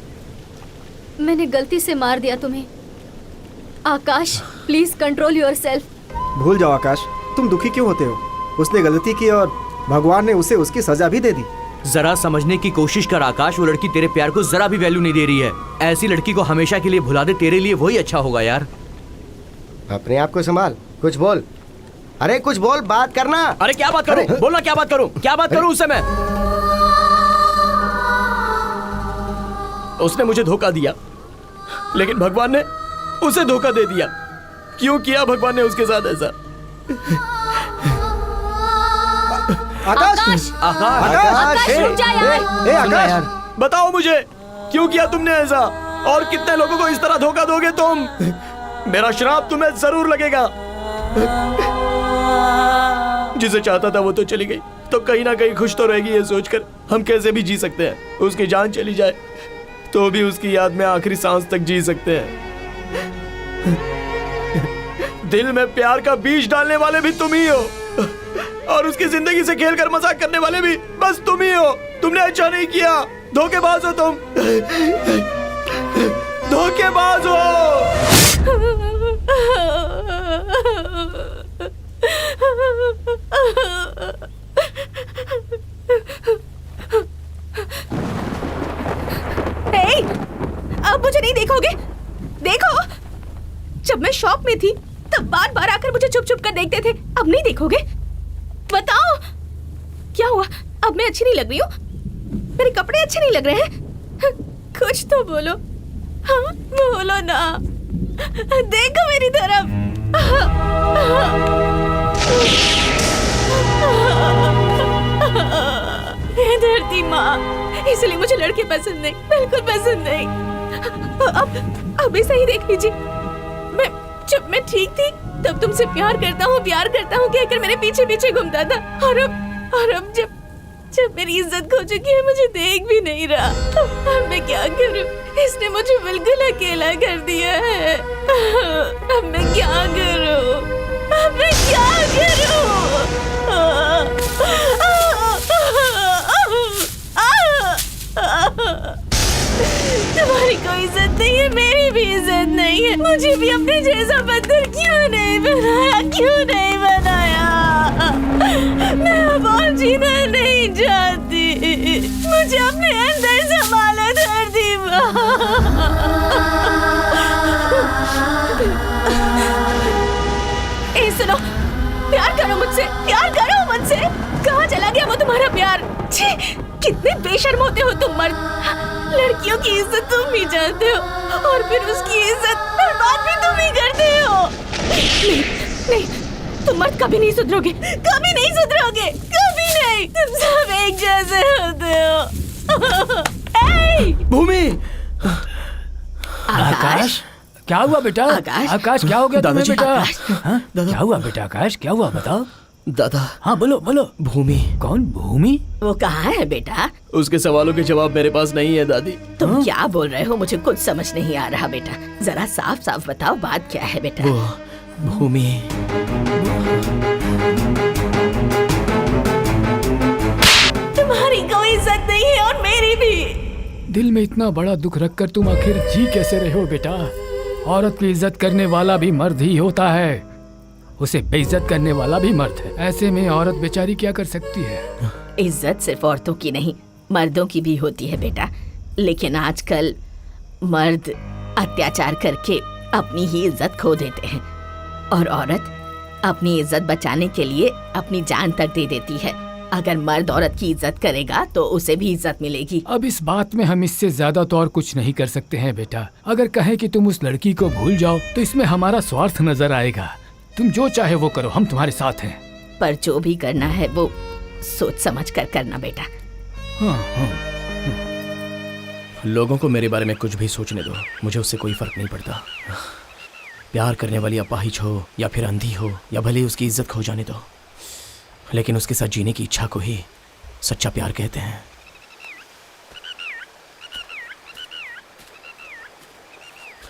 मैंने गलती से मार दिया तुम्हें। आकाश प्लीज कंट्रोल योरसेल्फ। भूल जाओ आकाश, तुम दुखी क्यों होते हो? उसने गलती की और भगवान ने उसे उसकी सजा भी दे दी। जरा समझने की कोशिश कर आकाश, वो लड़की तेरे प्यार को जरा भी वैल्यू नहीं दे रही है। ऐसी लड़की को हमेशा के लिए भुला दे, तेरे लिए वही अच्छा होगा यार। अपने आप को संभाल, कुछ बोल। अरे कुछ बोल, बात करना। अरे क्या बात करूं? बोलना क्या बात करूं? क्या बात करूं उससे मैं? उसने मुझे धोखा दिया, लेकिन भगवान ने उसे धोखा दे दिया। क्यों किया भगवान ने उसके साथ ऐसा? आकाश आकाश रुक जा यार। ए आकाश यार बताओ मुझे, क्यों किया तुमने ऐसा? और कितने लोगों को इस तरह धोखा दोगे तुम? मेरा श्राप तुम्हें जरूर लगेगा। जिसे चाहता था वो तो चली गई, तो कहीं ना कहीं खुश तो रहेगी ये सोचकर हम कैसे भी जी सकते हैं। उसकी जान चली जाए तो भी उसकी याद में आखिरी सांस तक जी सकते हैं। दिल में प्यार का बीज डालने वाले भी तुम ही हो, और उसकी जिंदगी से खेलकर मजाक करने वाले भी बस तुम ही हो। तुमने अच्छा नहीं किया, धोखेबाज हो तुम, धोखेबाज हो। हे, अब मुझे नहीं देखोगे? देखो, जब मैं शॉप में थी तब बार बार आकर मुझे छुप छुप कर देखते थे, अब नहीं देखोगे? बताओ क्या हुआ? अब मैं अच्छी नहीं लग रही हूँ? मेरे कपड़े अच्छे नहीं लग रहे हैं? कुछ तो बोलो। हाँ बोलो ना, देखो मेरी तरफ। हे धरती माँ, इसलिए मुझे लड़के पसंद नहीं, बिल्कुल पसंद नहीं। अब ऐसा ही देख लीजिए, जब मैं ठीक थी तब तुमसे प्यार करता हूँ कहकर मेरे पीछे पीछे घूमता था, और अब जब मेरी इज्जत खो चुकी है मुझे देख भी नहीं रहा। अब मैं क्या करूँ? इसने मुझे बिल्कुल अकेला कर दिया है। अब मैं क्या करूँ? तुम्हारी कोई इज्जत नहीं है, मेरी भी इज्जत नहीं है। मुझे भी अपने जैसा बंदर क्यों नहीं बनाया? मैं अब और जीना नहीं चाहती, मुझे अपने अंदर संभालो धरती माँ। सुनो, प्यार करो मुझसे। कहाँ चला गया वो तुम्हारा प्यार? छी, कितने बेशर्म होते हो तुम मर्द। लड़कियों की इज्जत तुम ही जानते हो, और फिर उसकी इज्जत बर्बाद भी तुम ही करते हो। नहीं, तुम मर्द कभी नहीं सुधरोगे, कभी नहीं। तुम सब एक जैसे होते हो। भूमि, आकाश क्या हुआ बेटा? आकाश क्या हो गया तुम्हें बेटा? हाँ? क्या हुआ बेटा? आकाश क्या हुआ बताओ। दादा। हाँ बोलो। भूमि। कौन भूमि? वो कहाँ है बेटा? उसके सवालों के जवाब मेरे पास नहीं है दादी। तुम क्या बोल रहे हो? मुझे कुछ समझ नहीं आ रहा बेटा, जरा साफ साफ बताओ बात क्या है बेटा? भूमि, तुम्हारी कोई इज्जत नहीं है और मेरी भी। दिल में इतना बड़ा दुख रखकर तुम आखिर जी कैसे रहे हो बेटा? औरत की इज्जत करने वाला भी मर्द ही होता है, उसे बेइज्जत करने वाला भी मर्द है। ऐसे में औरत बेचारी क्या कर सकती है? इज्जत सिर्फ औरतों की नहीं, मर्दों की भी होती है बेटा। लेकिन आजकल मर्द अत्याचार करके अपनी ही इज्जत खो देते हैं और औरत अपनी इज्जत बचाने के लिए अपनी जान तक दे देती है। अगर मर्द औरत की इज्जत करेगा तो उसे भी इज्जत मिलेगी। अब इस बात में हम इससे ज्यादा तो और कुछ नहीं कर सकते हैं बेटा। अगर कहें कि तुम उस लड़की को भूल जाओ तो इसमें हमारा स्वार्थ नजर आएगा। तुम जो चाहे वो करो, हम तुम्हारे साथ हैं। पर जो भी करना है वो सोच समझ कर करना बेटा। हाँ। लोगों को मेरे बारे में कुछ भी सोचने दो, मुझे उससे कोई फर्क नहीं पड़ता। प्यार करने वाली अपाहिज हो या फिर अंधी हो या भले ही उसकी इज्जत खो जाने दो, लेकिन उसके साथ जीने की इच्छा को ही सच्चा प्यार कहते हैं।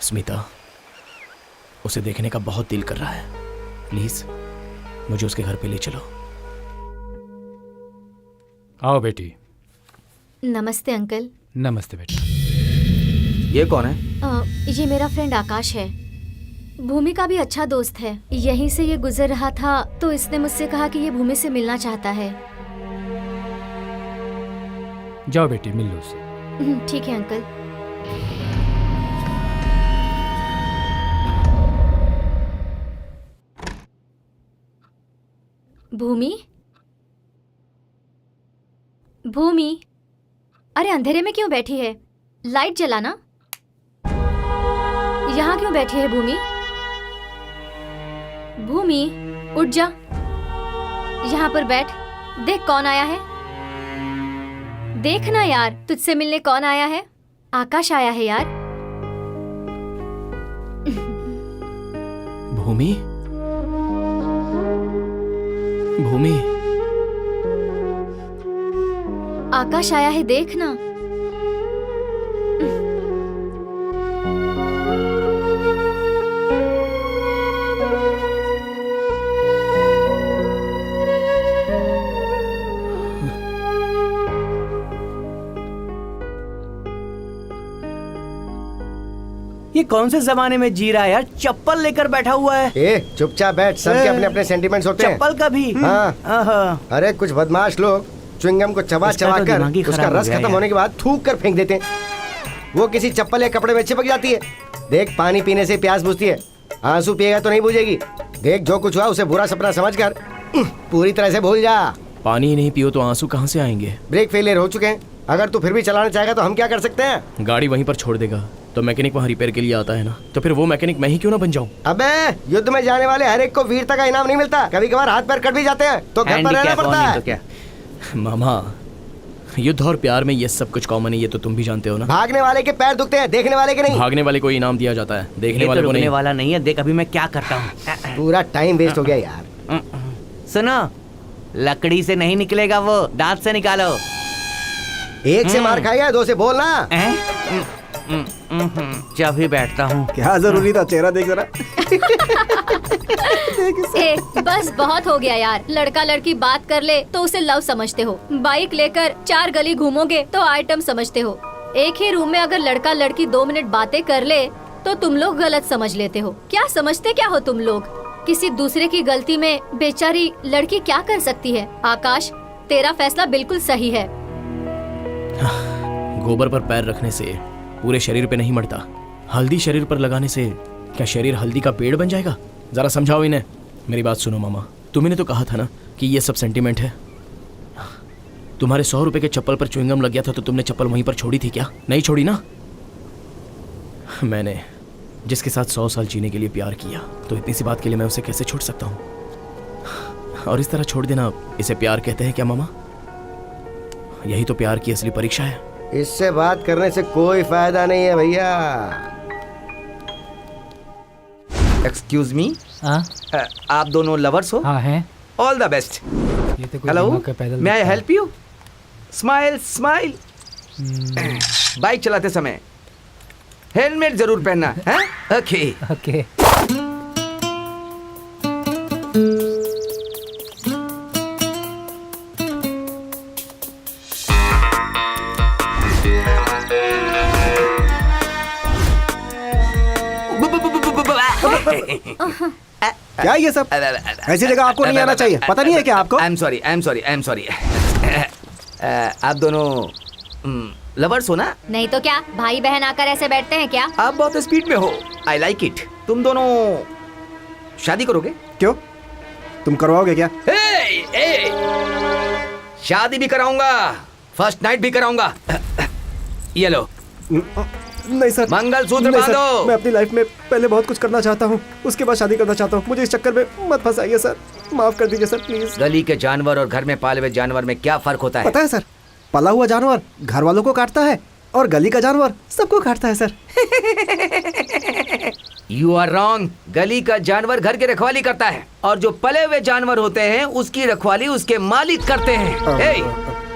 स्मिता, उसे देखने का बहुत दिल कर रहा है। प्लीज मुझे उसके घर पे ले चलो। आओ बेटी। नमस्ते अंकल। नमस्ते बेटा। ये कौन है? ये मेरा फ्रेंड आकाश है। भूमि का भी अच्छा दोस्त है। यहीं से ये गुजर रहा था तो इसने मुझसे कहा कि ये भूमि से मिलना चाहता है। जाओ बेटी, मिल लो उससे। ठीक है अंकल। भूमि, भूमि, अरे अंधेरे में क्यों बैठी है? लाइट जलाना। यहाँ क्यों बैठी है भूमि? भूमि, उठ जा। यहाँ पर बैठ। देख कौन आया है। देखना यार, तुझसे मिलने कौन आया है? आकाश आया है यार। भूमि, भूमि, आकाश आया है, देखना। ये कौन से जमाने में जी रहा है यार? चप्पल लेकर बैठा हुआ है। ए चुपचाप बैठ, सबके अपने अपने सेंटिमेंट्स होते हैं। चप्पल का भी? हाँ। अरे कुछ बदमाश लोग च्युइंगम को चबा चबा कर उसका रस खत्म होने के बाद थूक कर फेंक देते हैं। वो किसी चप्पल या कपड़े में चिपक जाती है। देख, पानी पीने से प्यास बुझती है, आंसू पिएगा तो नहीं बुझेगी। देख, जो कुछ हुआ उसे बुरा सपना समझकर पूरी तरह से भूल जा। पानी नहीं पियो तो आंसू कहाँ से आएंगे? ब्रेक फेलियर हो चुके हैं। अगर तू फिर भी चलाना चाहेगा तो हम क्या कर सकते हैं? गाड़ी वहीं पर छोड़ देगा तो मैकेनिक वहाँ रिपेयर के लिए आता है ना, तो फिर वो मैकेनिक मैं ही क्यों ना बन जाऊँ? अबे, युद्ध में जाने वाले हर एक को वीरता का इनाम नहीं मिलता। कभी कभार हाथ पैर कट भी जाते हैं तो घर पर रहना पड़ता है। तो क्या? मामा, युद्ध और प्यार में ये सब कुछ कॉमन है, ये तो तुम भी जानते हो ना। भागने वाले के पैर दुखते हैं, देखने वाले के नहीं। भागने वाले को इनाम दिया जाता है, देखने वाले को नहीं। वाला नहीं है। देख अभी मैं क्या करता हूँ। पूरा टाइम वेस्ट हो गया यार। सुनो, लकड़ी से नहीं निकलेगा वो, दांत से निकालो। एक से मार खाएगा, दो से बोलना। जब ही बैठता हूँ। क्या जरूरी था? चेहरा देख जरा। ए, बस बहुत हो गया यार। लड़का लड़की बात कर ले तो उसे लव समझते हो, बाइक लेकर 4 गली घूमोगे तो आइटम समझते हो, एक ही रूम में अगर लड़का लड़की 2 मिनट बातें कर ले तो तुम लोग गलत समझ लेते हो। क्या समझते क्या हो तुम लोग? किसी दूसरे की गलती में बेचारी लड़की क्या कर सकती है? आकाश, तेरा फैसला बिल्कुल सही है। गोबर पर पैर रखने से पूरे शरीर पे नहीं मरता, हल्दी शरीर पर लगाने से क्या शरीर हल्दी का पेड़ बन जाएगा? जरा समझाओ इन्हें। मेरी बात सुनो मामा, तुमने तो कहा था ना कि ये सब सेंटीमेंट है। तुम्हारे 100 रुपए के चप्पल पर च्युइंगम लग गया था तो तुमने चप्पल वहीं पर छोड़ी थी क्या? नहीं छोड़ी ना। मैंने जिसके साथ 100 साल जीने के लिए प्यार किया तो इतनी सी बात के लिए मैं उसे कैसे छोड़ सकता हूँ? और इस तरह छोड़ देना, इसे प्यार कहते हैं क्या मामा? यही तो प्यार की असली परीक्षा है। इससे बात करने से कोई फायदा नहीं है भैया। एक्सक्यूज मी, हाँ आप दोनों लवर्स हो? हाँ हैं। All the best. ये तो कोई हेलो, दिमाग का पैदल मे आई दिखता है। Help you? Smile smile. Bike चलाते समय हेलमेट जरूर पहनना है। Okay okay. क्या ये सब? ऐसी जगह आपको नहीं आना चाहिए। पता नहीं है क्या आपको? I am sorry, I am sorry, I am sorry. आप दोनों लवर्स हो ना? नहीं तो क्या, भाई बहन आकर ऐसे बैठते हैं क्या? आप बहुत स्पीड में हो। I like it. तुम दोनों शादी करोगे? क्यों, तुम करवाओगे क्या? शादी भी कराऊंगा, फर्स्ट नाइट भी कराऊंगा। ये लो, नहीं सर, मंगलसूत्र नहीं सर, बांधो। मैं अपनी लाइफ में पहले बहुत कुछ करना चाहता हूँ, उसके बाद शादी करना चाहता हूँ। मुझे इस चक्कर में मत फंसाइए सर, माफ कर दीजिए सर प्लीज। गली के जानवर और घर में पाले हुए जानवर में क्या फर्क होता है? पता है सर, पला हुआ जानवर घर वालों को काटता है और गली का जानवर सबको काटता है सर। You are wrong. गली का जानवर घर की रखवाली करता है और जो पले हुए जानवर होते हैं उसकी रखवाली उसके मालिक करते हैं।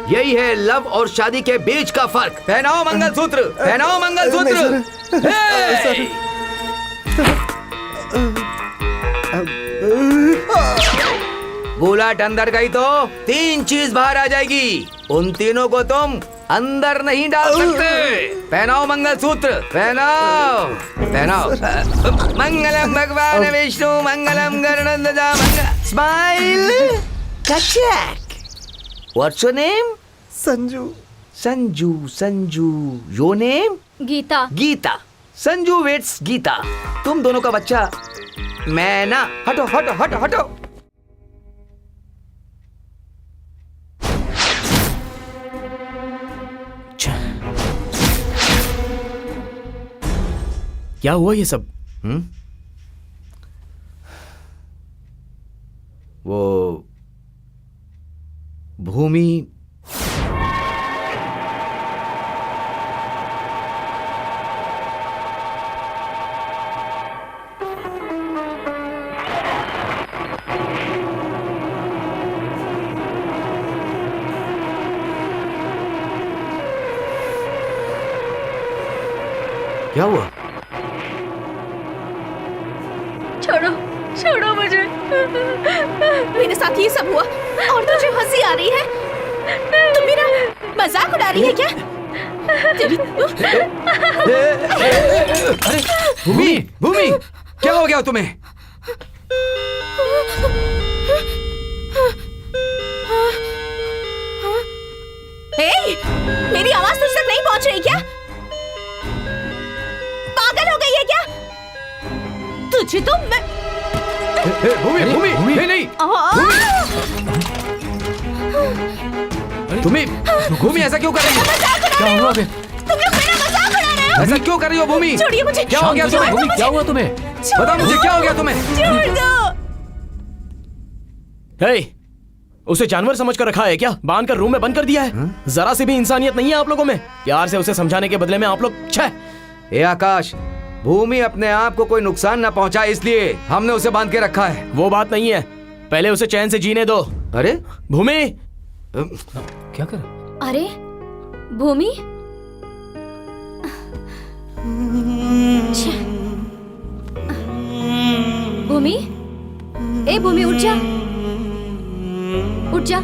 यही है लव और शादी के बीच का फर्क। पहनाओ मंगलसूत्र, पहनाओ मंगलसूत्र। बुलेट अंदर गई तो 3 चीज बाहर आ जाएगी, उन तीनों को तुम अंदर नहीं डाल सकते। पहनाओ मंगलसूत्र, पहनाओ पहनाओ। मंगलम भगवान विष्णु, मंगलम गरुड़ध्वजा, smile. What's your name? Sanju. Sanju, Sanju. Your name? Geeta. Geeta. Sanju weds Geeta. तुम दोनों का बच्चा मैं ना। हटो हटो हटो हटो। क्या हुआ ये सब? वो भूमि क्या हुआ? छोड़ो छोड़ो मुझे। मेरे साथ ये सब हुआ और तुझे हंसी आ रही है? तुम मेरा मजाक उड़ा रही है क्या? अरे भूमि, भूमि क्या हो गया तुम्हें? मेरी आवाज तुझ तक नहीं पहुंच रही क्या? पागल हो गई है क्या? तुझे तो मैं भूमि, भूमि, भूमि नहीं, भूमि, भूमि ऐसा क्यों कर रही हो? क्या हुआ बे? तुम लोग मेरा मजाक उड़ा रहे हो। ऐसा क्यों कर रही हो भूमि? छोड़िए मुझे। क्या हो गया तुम्हें? भूमि, क्या हुआ तुम्हें? बताओ मुझे क्या हो गया तुम्हें? छोड़ दो। हे, उसे जानवर समझकर रखा है क्या? बांध कर रूम में बंद कर दिया है? जरा सी भी इंसानियत नहीं है आप लोगों में? प्यार से उसे समझाने के बदले में आप लोग छह। ए आकाश, भूमि अपने आप को कोई नुकसान न पहुंचाए इसलिए हमने उसे बांध के रखा है। वो बात नहीं है, पहले उसे चैन से जीने दो। अरे भूमि, क्या कर? अरे भूमि, भूमि, ए भूमि उठ जा, उठ जा,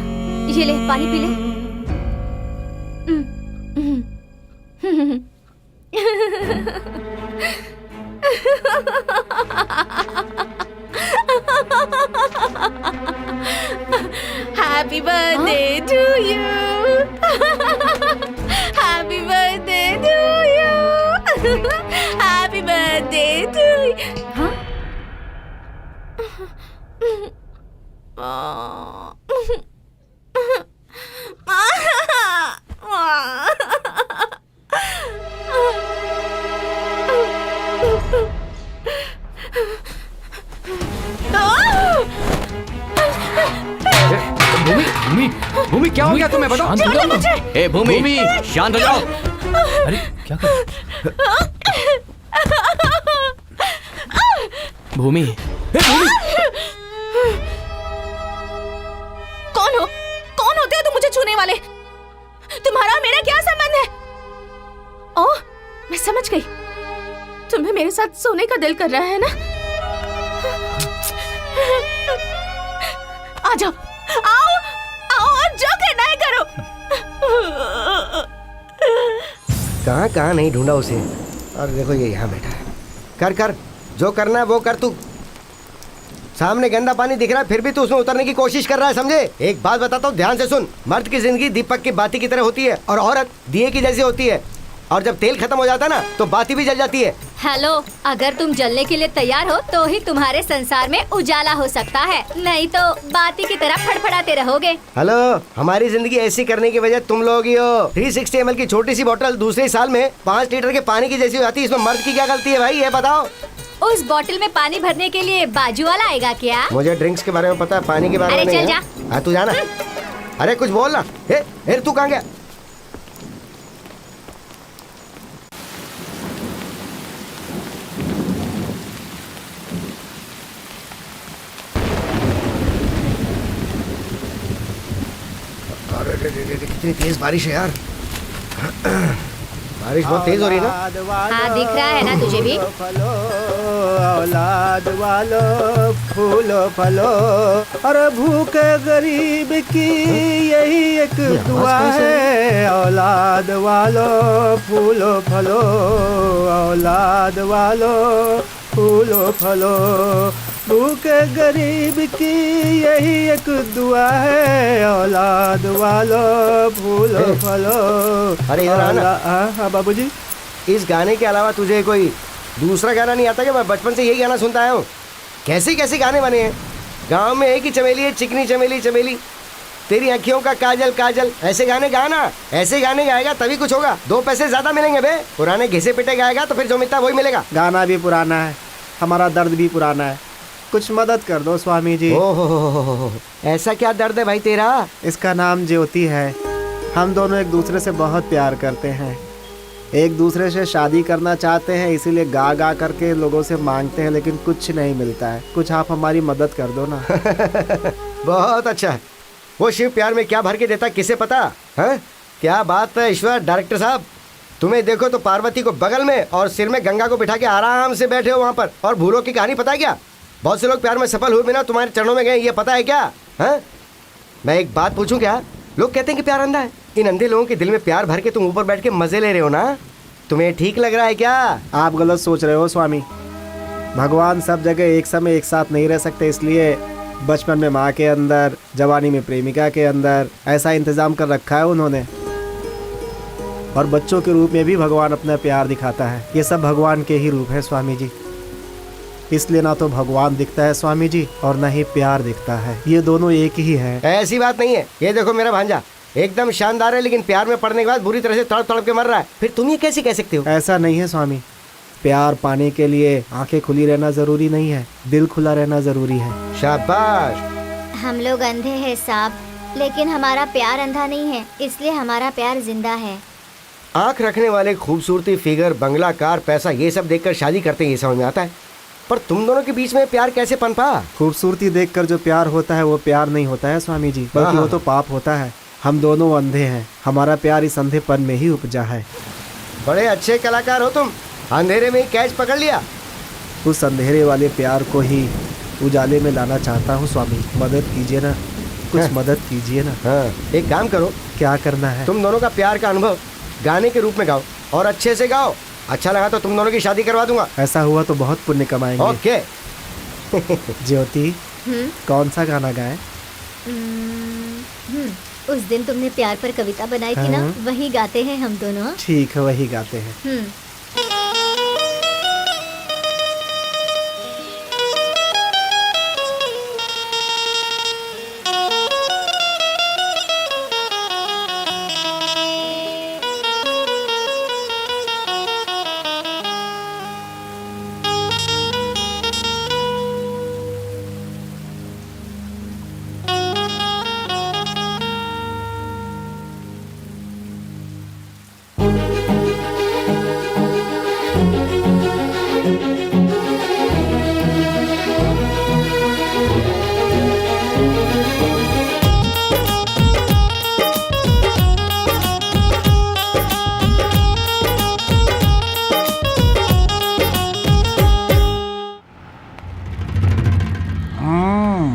ये ले पानी पी ले। Happy birthday to you. Happy birthday to you. Happy birthday to you. हाँ? भूमि, भूमि, भूमि क्या हो गया तुम्हें? बताओ। ए भूमि, भूमि शांत हो जाओ। अरे क्या कर? भूमि, कौन हो? कौन होते हो तुम मुझे छूने वाले? तुम्हारा मेरा क्या संबंध है? ओह, मैं समझ गई। तुम्हें मेरे साथ सोने का दिल कर रहा है ना? आ जाओ, आओ, आओ और जो करना है करो। कहाँ कहाँ नहीं ढूंढा उसे, और देखो ये यहाँ बैठा है। कर कर, जो करना है वो कर तू। सामने गंदा पानी दिख रहा है फिर भी तू उसमें उतरने की कोशिश कर रहा है, समझे? एक बात बताता हूँ, ध्यान से सुन। मर्द की जिंदगी दीपक की बाती की तरह होती है और औरत दिए की जैसी होती है। और जब तेल खत्म हो जाता है ना तो बाती भी जल जाती है। हेलो, अगर तुम जलने के लिए तैयार हो तो ही तुम्हारे संसार में उजाला हो सकता है, नहीं तो बाती की तरह फड़फड़ाते रहोगे। हेलो, हमारी जिंदगी ऐसी करने की वजह तुम लोग ही हो। 360 ml की छोटी सी बोतल दूसरे साल में 5 लीटर के पानी की जैसी हो जाती है। इसमें मर्द की क्या गलती है भाई, ये बताओ। उस बोतल में पानी भरने के लिए बाजू वाला आएगा क्या? मुझे ड्रिंक्स के बारे में पता है, पानी के बारे में अरे नहीं चल है। हाँ तू जाना। अरे कुछ बोल ना। तू कहाँ गया? कितनी तेज बारिश है यार। बारिश बहुत तेज हो रही है ना। हाँ, दिख रहा है ना तुझे भी? औलाद वालो फूलो फलो, और भूखे गरीब की यही एक दुआ है। औलाद वालो फूलो फलो, औलाद वालो फूलो फलो, भूखे गरीब की यही एक दुआ है। औलाद वालो फूलो फलो। अरे इधर आना। हाँ बाबूजी। इस गाने के अलावा तुझे कोई दूसरा गाना नहीं आता क्या? मैं बचपन से यही गाना सुनता आया हूँ। कैसे कैसे गाने बने हैं। गांव में एक ही चमेली है, चिकनी चमेली चमेली, तेरी अखियों का काजल काजल। ऐसे गाने गाना, ऐसे गाने गाएगा तभी कुछ होगा। 2 पैसे ज्यादा मिलेंगे बे। पुराने घिसे पिटे गाएगा तो फिर जो मिलता वही मिलेगा। गाना भी पुराना है, हमारा दर्द भी पुराना है, कुछ मदद कर दो स्वामी जी। ओहो, ऐसा क्या दर्द है भाई तेरा? इसका नाम ज्योति है। हम दोनों एक दूसरे से बहुत प्यार करते हैं, एक दूसरे से शादी करना चाहते हैं, इसीलिए गा गा करके लोगों से मांगते हैं, लेकिन कुछ नहीं मिलता है। कुछ आप हमारी मदद कर दो ना। बहुत अच्छा है। वो शिव प्यार में क्या भर के देता किसे पता है? क्या बात है ईश्वर। डायरेक्टर साहब, तुम्हें देखो तो पार्वती को बगल में और सिर में गंगा को बिठा के आराम से बैठे हो वहाँ पर। और भूलों की कहानी पता है क्या? बहुत से लोग प्यार में सफल हुए बिना तुम्हारे चरणों में गए, ये पता है क्या? है? मैं एक बात पूछूं क्या? लोग कहते हैं कि प्यार अंधा है। इन अंधे लोगों के दिल में प्यार भर के तुम ऊपर बैठ के मजे ले रहे हो ना। तुम्हें ठीक लग रहा है क्या? आप गलत सोच रहे हो स्वामी। भगवान सब जगह एक समय एक साथ नहीं रह सकते, इसलिए बचपन में माँ के अंदर, जवानी में प्रेमिका के अंदर ऐसा इंतजाम कर रखा है उन्होंने। और बच्चों के रूप में भी भगवान अपना प्यार दिखाता है। ये सब भगवान के ही रूप है स्वामी जी। इसलिए ना तो भगवान दिखता है स्वामी जी, और ना ही प्यार दिखता है। ये दोनों एक ही है। ऐसी बात नहीं है। ये देखो मेरा भांजा एकदम शानदार है, लेकिन प्यार में पड़ने के बाद बुरी तरह से तड़प तड़प के मर रहा है। फिर तुम ये कैसे कह सकते हो? ऐसा नहीं है स्वामी। प्यार पाने के लिए आंखें खुली रहना जरूरी नहीं है, दिल खुला रहना जरूरी है। शाबाश। हम लोग अंधे हैं साहब, लेकिन हमारा प्यार अंधा नहीं है, इसलिए हमारा प्यार जिंदा है। आंख रखने वाले खूबसूरती, फिगर, बंगला, कार, पैसा, ये सब देखकर शादी करते हैं, ये समझ में आता है। पर तुम दोनों के बीच में प्यार कैसे पनपा? खूबसूरती देखकर जो प्यार होता है वो प्यार नहीं होता है स्वामी जी, बल्कि वो तो पाप होता है। हम दोनों अंधे हैं, हमारा प्यार इस अंधेपन में ही उपजा है। बड़े अच्छे कलाकार हो तुम, अंधेरे में ही कैच पकड़ लिया। उस अंधेरे वाले प्यार को ही उजाले में लाना चाहता हूँ स्वामी। मदद कीजिए ना, कुछ मदद कीजिए ना। हाँ, एक काम करो। क्या करना है? तुम दोनों का प्यार का अनुभव गाने के रूप में गाओ, और अच्छे से गाओ। अच्छा लगा तो तुम दोनों की शादी करवा दूंगा। ऐसा हुआ तो बहुत पुण्य कमाएंगे। ओके। ज्योति, कौन सा गाना गाए? उस दिन तुमने प्यार पर कविता बनाई थी ना, वही गाते हैं हम दोनों। ठीक है, वही गाते हैं।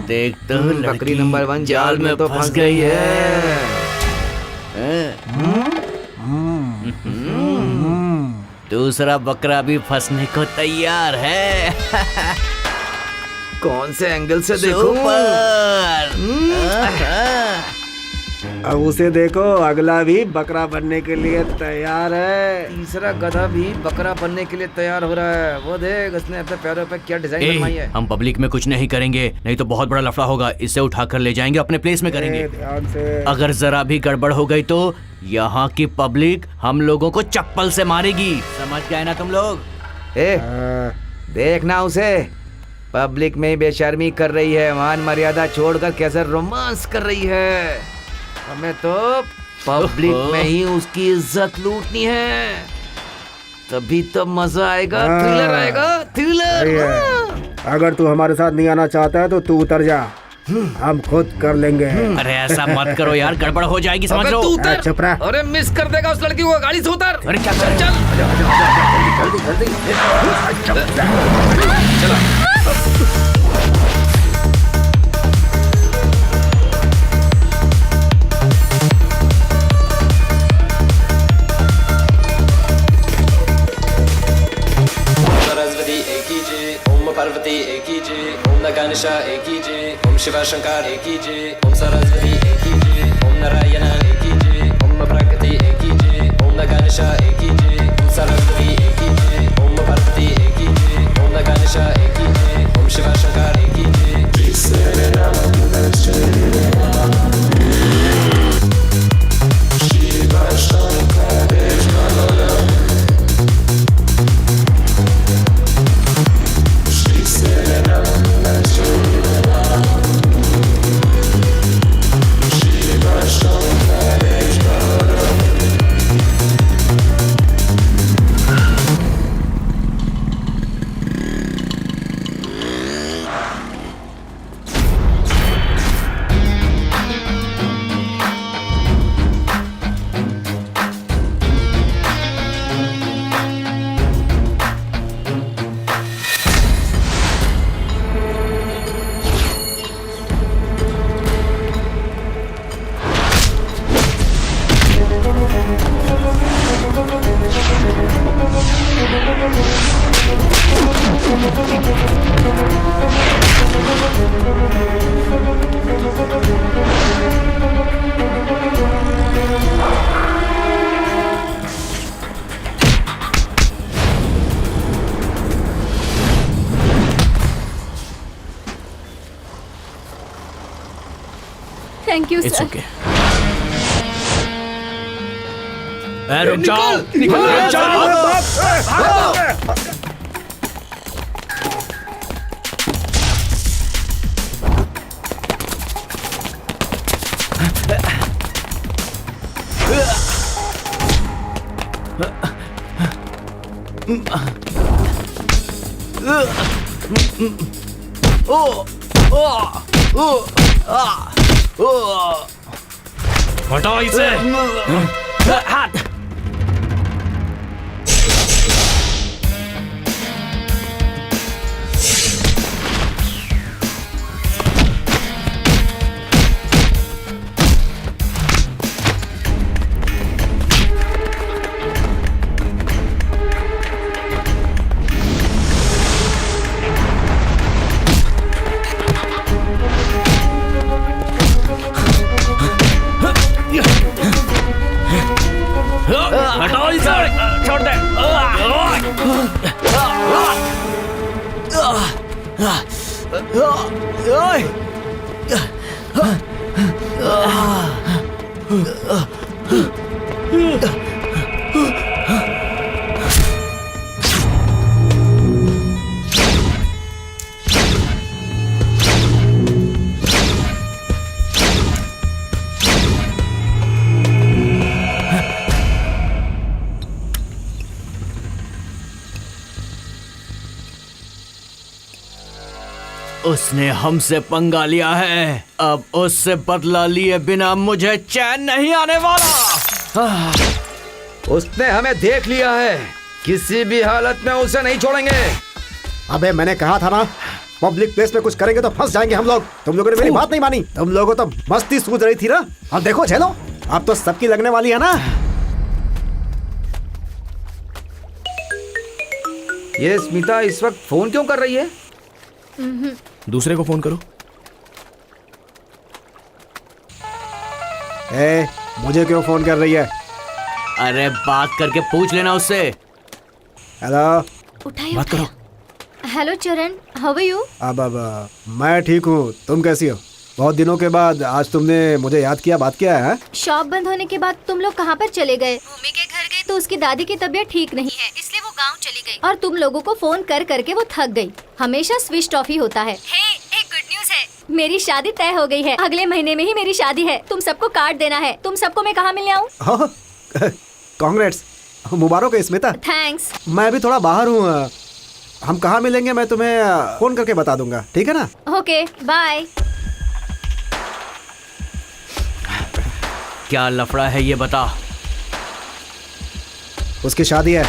देख तो बकरी नंबर 1 जाल में तो फंस गई है। दूसरा बकरा भी फंसने को तैयार है। कौन से एंगल से देखूं? अब उसे देखो, अगला भी बकरा बनने के लिए तैयार है। तीसरा गधा भी बकरा बनने के लिए तैयार हो रहा है। वो देख उसने अपने पैरों पे क्या डिजाइन बनवाई है। हम पब्लिक में कुछ नहीं करेंगे, नहीं तो बहुत बड़ा लफड़ा होगा। इसे उठाकर ले जाएंगे, अपने प्लेस में करेंगे। ध्यान से। अगर जरा भी गड़बड़ हो गई तो यहाँ की पब्लिक हम लोगों को चप्पल से मारेगी। समझ गए ना तुम लोग? देखना उसे, पब्लिक में बेशर्मी कर रही है, मान मर्यादा छोड़कर कैसे रोमांस कर रही है। हमें तो पब्लिक में ही उसकी इज्जत लूटनी है, तभी तो मजा आएगा, थ्रिलर आएगा, थ्रिलर। अगर तू हमारे साथ नहीं आना चाहता है तो तू उतर जा, हम खुद कर लेंगे। अरे ऐसा मत करो यार, गड़बड़ हो जाएगी, समझ लो। चुप रह। अरे मिस कर देगा उस लड़की को, गाड़ी से उतर। अरे क्या कर? चल सरस्वती एक ही जय, ओम पार्वती एक ही जय, ओम गणेशा एक ही जय, ओम शिव शंकर एक ही जय, ओम सरस्वती एक ही जय, ओम नारायण एक ही जय, ओम प्रकृति एक ही जय, ओम गणेशा एक ही जय, ओम सरस्वती एक ही जय, ओम पार्वती एक ही जय, ओम गणेशा एक ही जय, ओम शिव शंकर एक ही जय। Thank you it's sir. Okay. रुक जाओ, रुक जाओ। हटाओ इसे। हटाओ इसे, छोड़ दे। उसने हमसे पंगा लिया है, अब उससे बदला लिए बिना मुझे चैन नहीं आने वाला। उसने हमें देख लिया है, किसी भी हालत में उसे नहीं छोड़ेंगे। अबे मैंने कहा था ना, पब्लिक प्लेस में कुछ करेंगे तो फंस जाएंगे हम लोग। तुम लोगों ने मेरी बात नहीं मानी। तुम लोगों तो मस्ती सूझ रही थी ना, अब देखो झेलो, अब तो सबकी लगने वाली है ना। ये स्मिता इस वक्त फोन क्यों कर रही है? दूसरे को फोन करो। ए, मुझे क्यों फोन कर रही है? अरे बात करके पूछ लेना उससे। हेलो, उठाइए बात करो। हेलो चरण, हाउ आर यू? अब मैं ठीक हूँ, तुम कैसी हो? बहुत दिनों के बाद आज तुमने मुझे याद किया, बात किया है? शॉप बंद होने के बाद तुम लोग कहाँ पर चले गए? भूमि के घर गए तो उसकी दादी की तबीयत ठीक नहीं है, इसलिए वो गांव चली गई और तुम लोगों को फोन कर करके वो थक गई। हमेशा स्विच ऑफ ही होता है। हे, एक गुड न्यूज है, मेरी शादी तय हो गई है। अगले महीने में ही मेरी शादी है। तुम सबको कार्ड देना है। तुम सबको मैं कहाँ मिलने आऊँ? कांग्रेट्स, मुबारक है स्मिता। थैंक्स। मैं अभी थोड़ा बाहर हूँ, हम कहाँ मिलेंगे मैं तुम्हें फोन करके बता दूंगा, ठीक है ना? Okay, bye. क्या लफड़ा है ये बता। उसकी शादी है,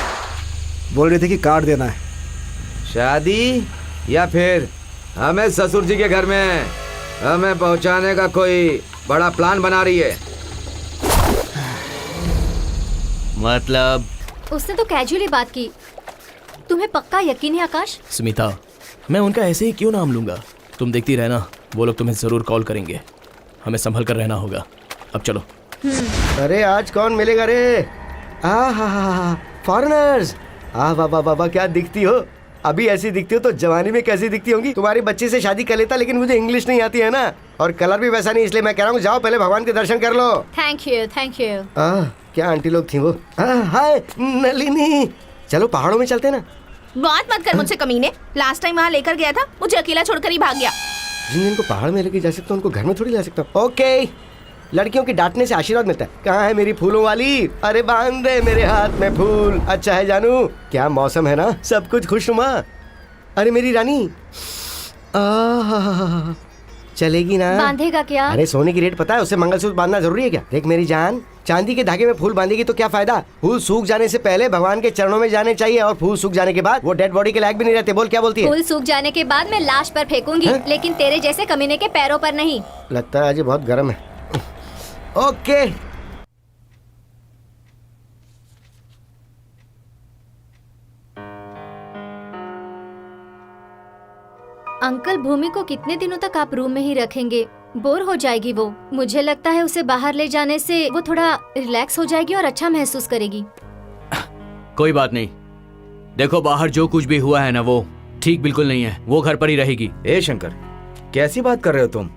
बोल रही थी कि कार्ड देना है। शादी या फिर हमें ससुर जी के घर में हमें पहुंचाने का कोई बड़ा प्लान बना रही है? मतलब उसने तो कैजुअली बात की। तुम्हें पक्का यकीन है आकाश? स्मिता, मैं उनका ऐसे ही क्यों नाम लूंगा? तुम देखती रहना, वो लोग तुम्हें जरूर कॉल करेंगे। हमें संभल कर रहना होगा। अब चलो। अरे आज कौन मिलेगा रे? हा, फॉरेनर्स। वाह वाह वाह, क्या दिखती हो। अभी ऐसी दिखती हो तो जवानी में कैसी दिखती होंगी। तुम्हारी बच्ची से शादी कर लेता, लेकिन मुझे इंग्लिश नहीं आती है ना, और कलर भी वैसा नहीं, इसलिए मैं कह रहा हूँ जाओ पहले भगवान के दर्शन कर लो। Thank you, thank you. क्या आंटी लोग थी वो। हाय नलिनी, चलो पहाड़ों में चलते ना। बात मत कर मुझसे कमीने। लास्ट टाइम वहाँ लेकर गया था, मुझे अकेला छोड़कर ही भाग गया। जिन जिनको पहाड़ में लेके जा सकता हूँ उनको घर में थोड़ी ला सकता हूँ। ओके, लड़कियों की डांटने से आशीर्वाद मिलता है। कहाँ है मेरी फूलों वाली? अरे बांध दे मेरे हाथ में फूल। अच्छा है जानू, क्या मौसम है ना, सब कुछ खुशनुमा। अरे मेरी रानी, चलेगी ना? बांधेगा क्या? अरे सोने की रेट पता है, उससे मंगलसूत्र बांधना जरूरी है क्या? देख मेरी जान, चांदी के धागे में फूल बांधेगी तो क्या फायदा? फूल सूख जाने से पहले भगवान के चरणों में जाने चाहिए, और फूल सूख जाने के बाद वो डेड बॉडी के लायक भी नहीं रहते। बोल क्या बोलती है? फूल सूख जाने के बाद मैं लाश पर फेंकूंगी, लेकिन तेरे जैसे कमीने के पैरों पर नहीं। लगता है आज बहुत गर्म है। ओके, अंकल, भूमि को कितने दिनों तक आप रूम में ही रखेंगे? बोर हो जाएगी वो। मुझे लगता है उसे बाहर ले जाने से वो थोड़ा रिलैक्स हो जाएगी और अच्छा महसूस करेगी। कोई बात नहीं, देखो बाहर जो कुछ भी हुआ है ना, वो ठीक बिल्कुल नहीं है। वो घर पर ही रहेगी। ए शंकर, कैसी बात कर रहे हो तुम?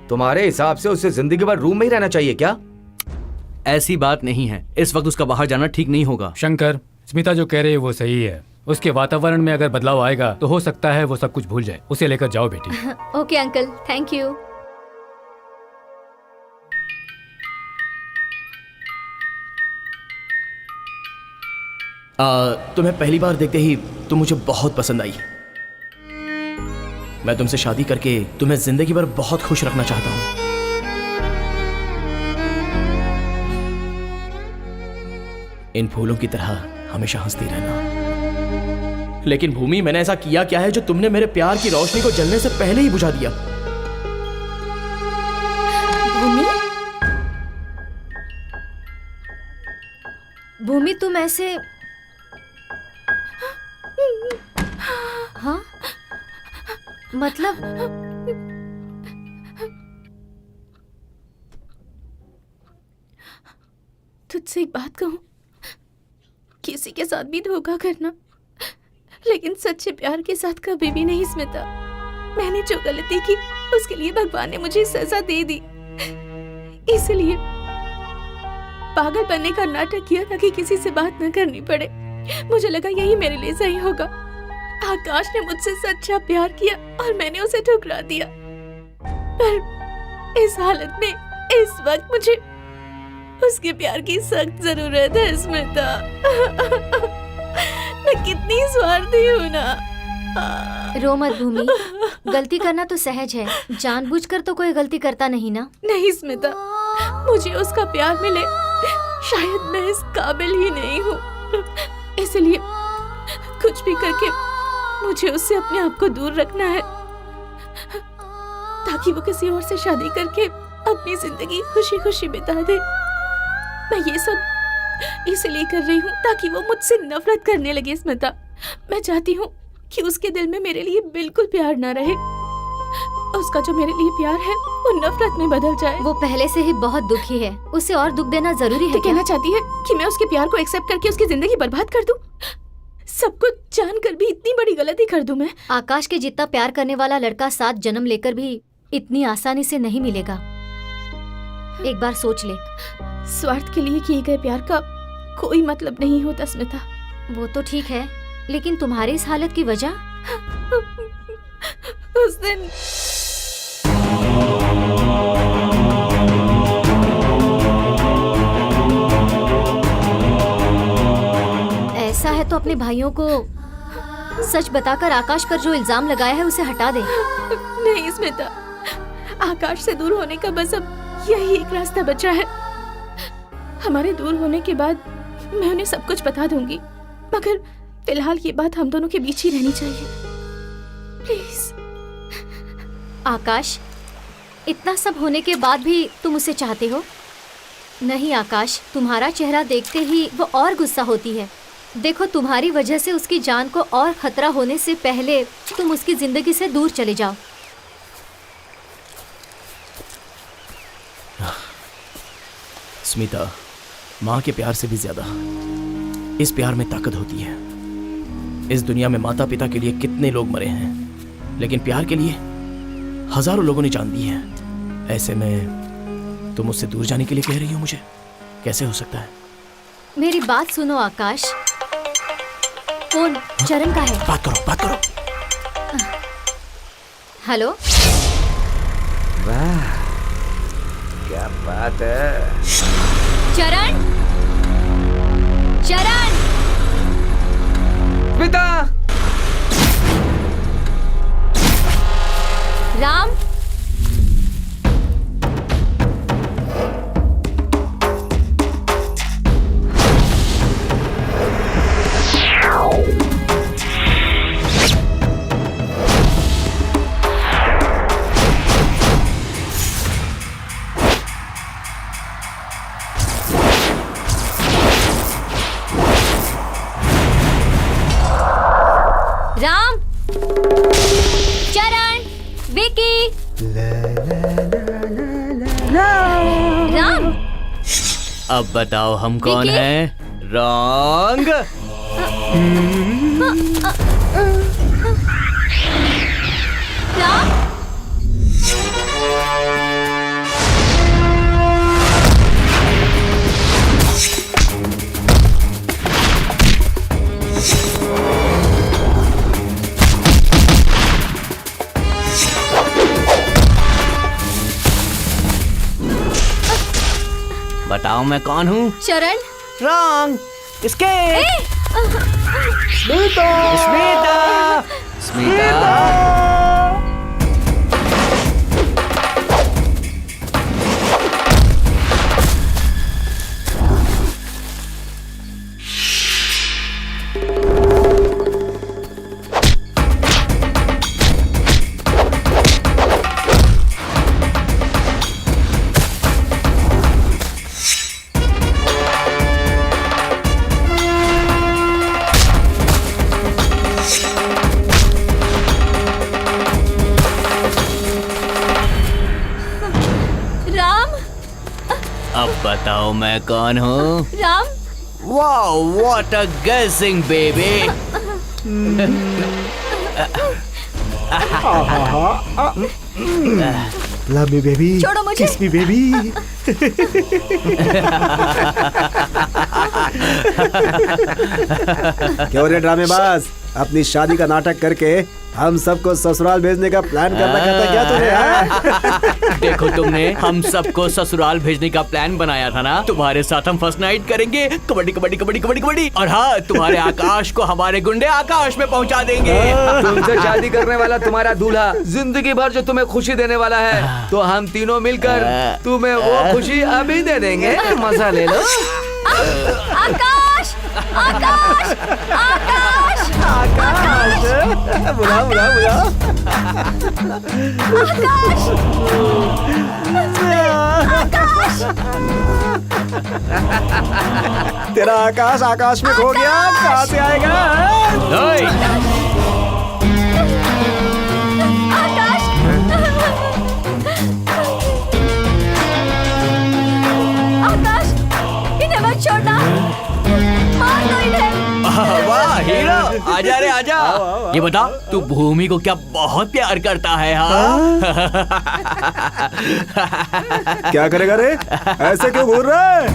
तुम्हारे हिसाब से उसे जिंदगी भर रूम में ही रहना चाहिए क्या? ऐसी बात नहीं है, इस वक्त उसका बाहर जाना ठीक नहीं होगा। शंकर, स्मिता जो कह रही है वो सही है। उसके वातावरण में अगर बदलाव आएगा तो हो सकता है वो सब कुछ भूल जाए। उसे लेकर जाओ बेटी। Okay uncle, thank you. तुम्हें पहली बार देखते ही तुम मुझे बहुत पसंद आई। मैं तुमसे शादी करके तुम्हें जिंदगी भर बहुत खुश रखना चाहता हूं। इन फूलों की तरह हमेशा हंसती रहना। लेकिन भूमि, मैंने ऐसा किया क्या है जो तुमने मेरे प्यार की रोशनी को जलने से पहले ही बुझा दिया? भूमि, तुम ऐसे... हाँ, मतलब तुझसे एक बात कहूं, किसी के साथ भी धोखा करना, लेकिन सच्चे प्यार के साथ कभी भी नहीं स्मिता। मैंने जो गलती की उसके लिए भगवान ने मुझे सजा दे दी, इसलिए पागल बनने का नाटक किया ताकि किसी से बात न करनी पड़े। मुझे लगा यही मेरे लिए सही होगा। आकाश ने मुझसे सच्चा प्यार किया और मैंने उसे ठुकरा दिया, पर इस हालत में इस वक्त मुझे उसके प्यार की सख्त जरूरत है स्मिता। मैं कितनी स्वार्थी हूँ ना। रो मत भूमि, गलती करना तो सहज है, जानबूझकर तो कोई गलती करता नहीं ना। नहीं स्मिता, मुझे उसका प्यार मिले, शायद मैं इस काबिल ही नहीं हूँ, इसलिए कुछ भी करके मुझे उससे अपने आप को दूर रखना है, ताकि वो किसी और से शादी करके अपनी जिंदगी खुशी खुशी बिता दे। मैं ये सब इसलिए कर रही हूँ ताकि वो मुझसे नफरत करने लगे स्मिता। मैं चाहती हूँ कि उसके दिल में मेरे लिए बिल्कुल प्यार ना रहे। उसका जो मेरे लिए प्यार है वो नफरत में बदल जाए। वो पहले से ही बहुत दुखी है, उसे और दुख देना जरूरी है तो क्या? कहना चाहती है कि मैं उसके प्यार को एक्सेप्ट करके उसकी जिंदगी बर्बाद कर दूं? सब कुछ जानकर भी इतनी बड़ी गलती कर दूं मैं? आकाश के जितना प्यार करने वाला लड़का 7 जन्म लेकर भी इतनी आसानी से नहीं मिलेगा। एक बार सोच ले। स्वार्थ के लिए किए गए प्यार का कोई मतलब नहीं होता स्मिता। वो तो ठीक है, लेकिन तुम्हारी इस हालत की वजह? उस दिन ऐसा है तो अपने भाइयों को सच बताकर आकाश पर जो इल्जाम लगाया है उसे हटा दे। नहीं स्मिता, आकाश से दूर होने का बस अब यही एक रास्ता बचा है। हमारे दूर होने के बाद मैं उन्हें सब कुछ बता दूंगी, मगर फिलहाल ये बात हम दोनों के बीच ही रहनी चाहिए। प्लीज। आकाश, इतना सब होने के बाद भी तुम उसे चाहते हो? नहीं आकाश, तुम्हारा चेहरा देखते ही वो और गुस्सा होती है। देखो, तुम्हारी वजह से उसकी जान को और खतरा होने से पहले तुम उसकी जिंदगी से दूर चले जाओ। स्मिता, माँ के प्यार से भी ज्यादा इस प्यार में ताकत होती है। इस दुनिया में माता पिता के लिए कितने लोग मरे हैं, लेकिन प्यार के लिए हजारों लोगों ने जान दी है। ऐसे में तुम मुझसे दूर जाने के लिए कह रही हो मुझे? कैसे हो सकता है? मेरी बात सुनो आकाश। फोन चरण का है। बात करो, बात करो। हेलो। वाह, क्या बात है। चरण, चरण। स्मिता। राम। राम, चरण, विकी। राम। अब बताओ हम कौन विकी? हैं? रॉन्ग। राम। बताओ मैं कौन हूँ? चरण। रॉन्ग। स्मिता। स्मिता। स्मिता। राम। अब बताओ मैं कौन हूँ? राम। वाओ, व्हाट अ गेसिंग बेबी। लव मी बेबी, छोड़ो मुझे। किस मी बेबी। क्यों रे ड्रामेबाज, अपनी शादी का नाटक करके हम सबको ससुराल भेजने का प्लान कर रखा था क्या तूने? हाँ? देखो, तुमने हम सबको ससुराल भेजने का प्लान बनाया था ना। तुम्हारे साथ हम फर्स्ट नाइट करेंगे, कबड्डी कबड्डी कबड्डी कबड्डी कबड्डी। और हाँ, तुम्हारे आकाश को हमारे गुंडे आकाश में पहुंचा देंगे। तुमसे शादी करने वाला तुम्हारा दूल्हा जिंदगी भर जो तुम्हें खुशी देने वाला है, तो हम तीनों मिलकर तुम्हें वो खुशी अभी दे देंगे। मजा ले लो। आकाश, आकाश, आकाश, आकाश, बुला बुला बुला। आकाश, तेरा आकाश आकाश में खो गया, कहाँ से आएगा? आकाश, ये बता, तू भूमि को क्या बहुत प्यार करता है? हाँ? क्या करेगा रे? ऐसे क्यों घूर रहा है?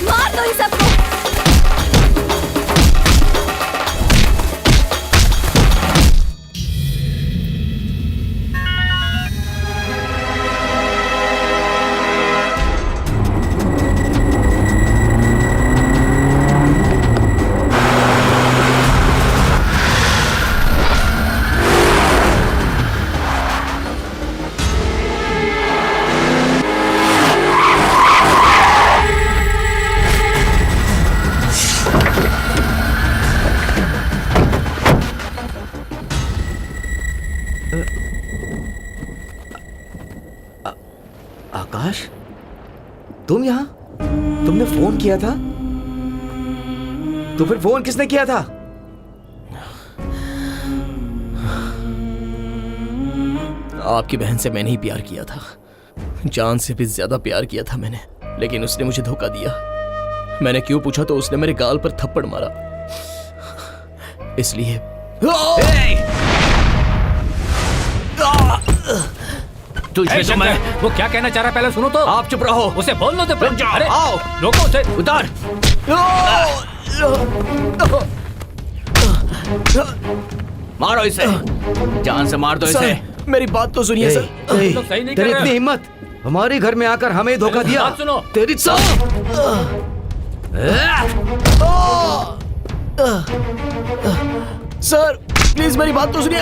मार दो इन सबको। आकाश, तुम यहाँ? तुमने फोन किया था? तो फिर फोन किसने किया था? आपकी बहन से मैंने ही प्यार किया था, जान से भी ज्यादा प्यार किया था मैंने, लेकिन उसने मुझे धोखा दिया। मैंने क्यों पूछा तो उसने मेरे गाल पर थप्पड़ मारा, इसलिए तुझे तो मैं वो क्या कहना चाह रहा है पहले सुनो तो। आप चुप रहो, उसे बोल लो तो। रुक जाओ, अरे आओ, रोको उसे। उतार। मारो इसे, जान से मार दो इसे। मेरी बात तो सुनिए सर। लोग सही नहीं कर तेरी रहे। इतनी हिम्मत, हमारे घर में आकर हमें धोखा दिया। बात सुनो। तेरी सर प्लीज मेरी बात तो सुनिए।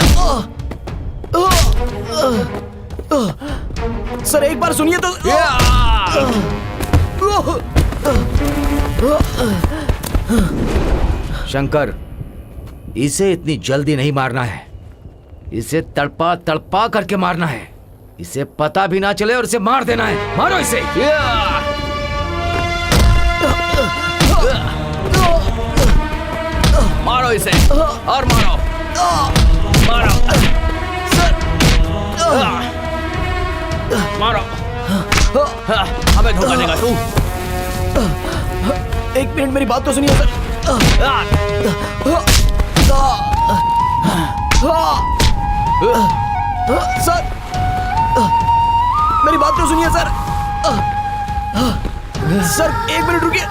सर एक बार सुनिए तो। शंकर, इसे इतनी जल्दी नहीं मारना है, इसे तड़पा तड़पा करके मारना है, इसे पता भी ना चले और इसे मार देना है। मारो इसे। मारो इसे और मारो, मारो मारो। हमें धोखा देगा तू। एक मिनट मेरी बात तो सुनिए सर। सर मेरी बात तो सुनिए सर। सर एक मिनट रुकिए।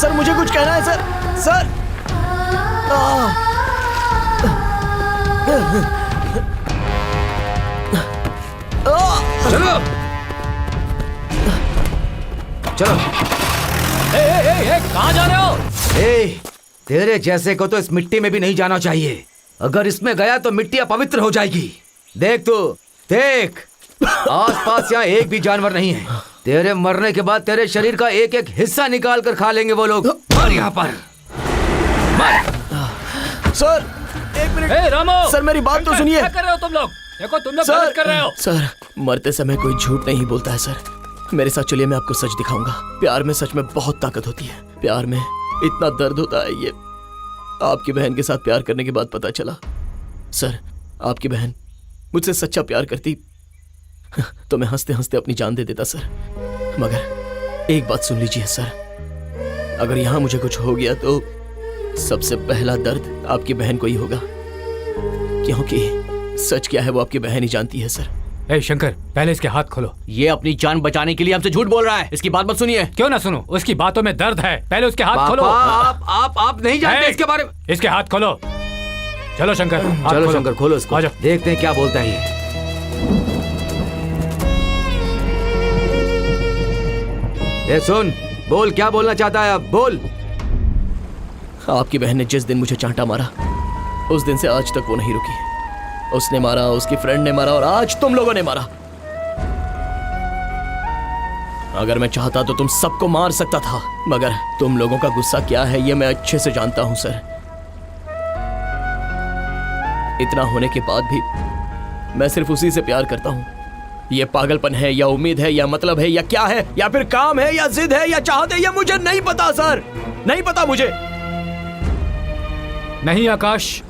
सर मुझे कुछ कहना है सर। सर चलो चलो। कहाँ जा रहे हो? ए, तेरे जैसे को तो इस मिट्टी में भी नहीं जाना चाहिए। अगर इसमें गया तो मिट्टी अपवित्र हो जाएगी। देख तू, देख, आसपास यहाँ एक भी जानवर नहीं है। तेरे मरने के बाद तेरे शरीर का एक एक हिस्सा निकाल कर खा लेंगे वो लोग। और यहाँ पर सर एक मिनट। रामो, सर मेरी बात तो सुनिए। क्या कर रहे हो तुम लोग? देखो तुम लोग गलत कर रहे हो। सर मरते समय कोई झूठ नहीं बोलता है सर। मेरे साथ चलिए, मैं आपको सच दिखाऊंगा। प्यार में सच में बहुत ताकत होती है, प्यार में इतना दर्द होता है। ये आपकी बहन के साथ प्यार करने के बाद पता चला। सर आपकी बहन मुझसे सच्चा प्यार करती तो मैं हंसते हंसते अपनी जान दे देता सर। मगर एक बात सुन लीजिए सर, अगर यहाँ मुझे कुछ हो गया तो सबसे पहला दर्द आपकी बहन को ही होगा, क्योंकि सच क्या है वो आपकी बहन ही जानती है सर। ए शंकर, पहले इसके हाथ खोलो। ये अपनी जान बचाने के लिए हमसे झूठ बोल रहा है, इसकी बात मत सुनिए। क्यों ना सुनो, उसकी बातों में दर्द है। पहले उसके हाथ खोलो। आप नहीं जानते इसके बारे में। इसके हाथ खोलो। चलो शंकर, चलो शंकर, खोलो इसको, देखते हैं क्या बोलता है ये। सुन, बोल, क्या बोलना चाहता है अब, बोल। आपकी बहन ने जिस दिन मुझे चांटा मारा, उस दिन से आज तक वो नहीं रुकी। उसने मारा, उसकी फ्रेंड ने मारा, और आज तुम लोगों ने मारा। अगर मैं चाहता तो तुम सबको मार सकता था, मगर तुम लोगों का गुस्सा क्या है ये मैं अच्छे से जानता हूं सर। इतना होने के बाद भी मैं सिर्फ उसी से प्यार करता हूं। ये पागलपन है या उम्मीद है या मतलब है या क्या है, या फिर काम है या जिद है या चाहत है, ये मुझे नहीं पता सर, नहीं पता मुझे। नहीं आकाश,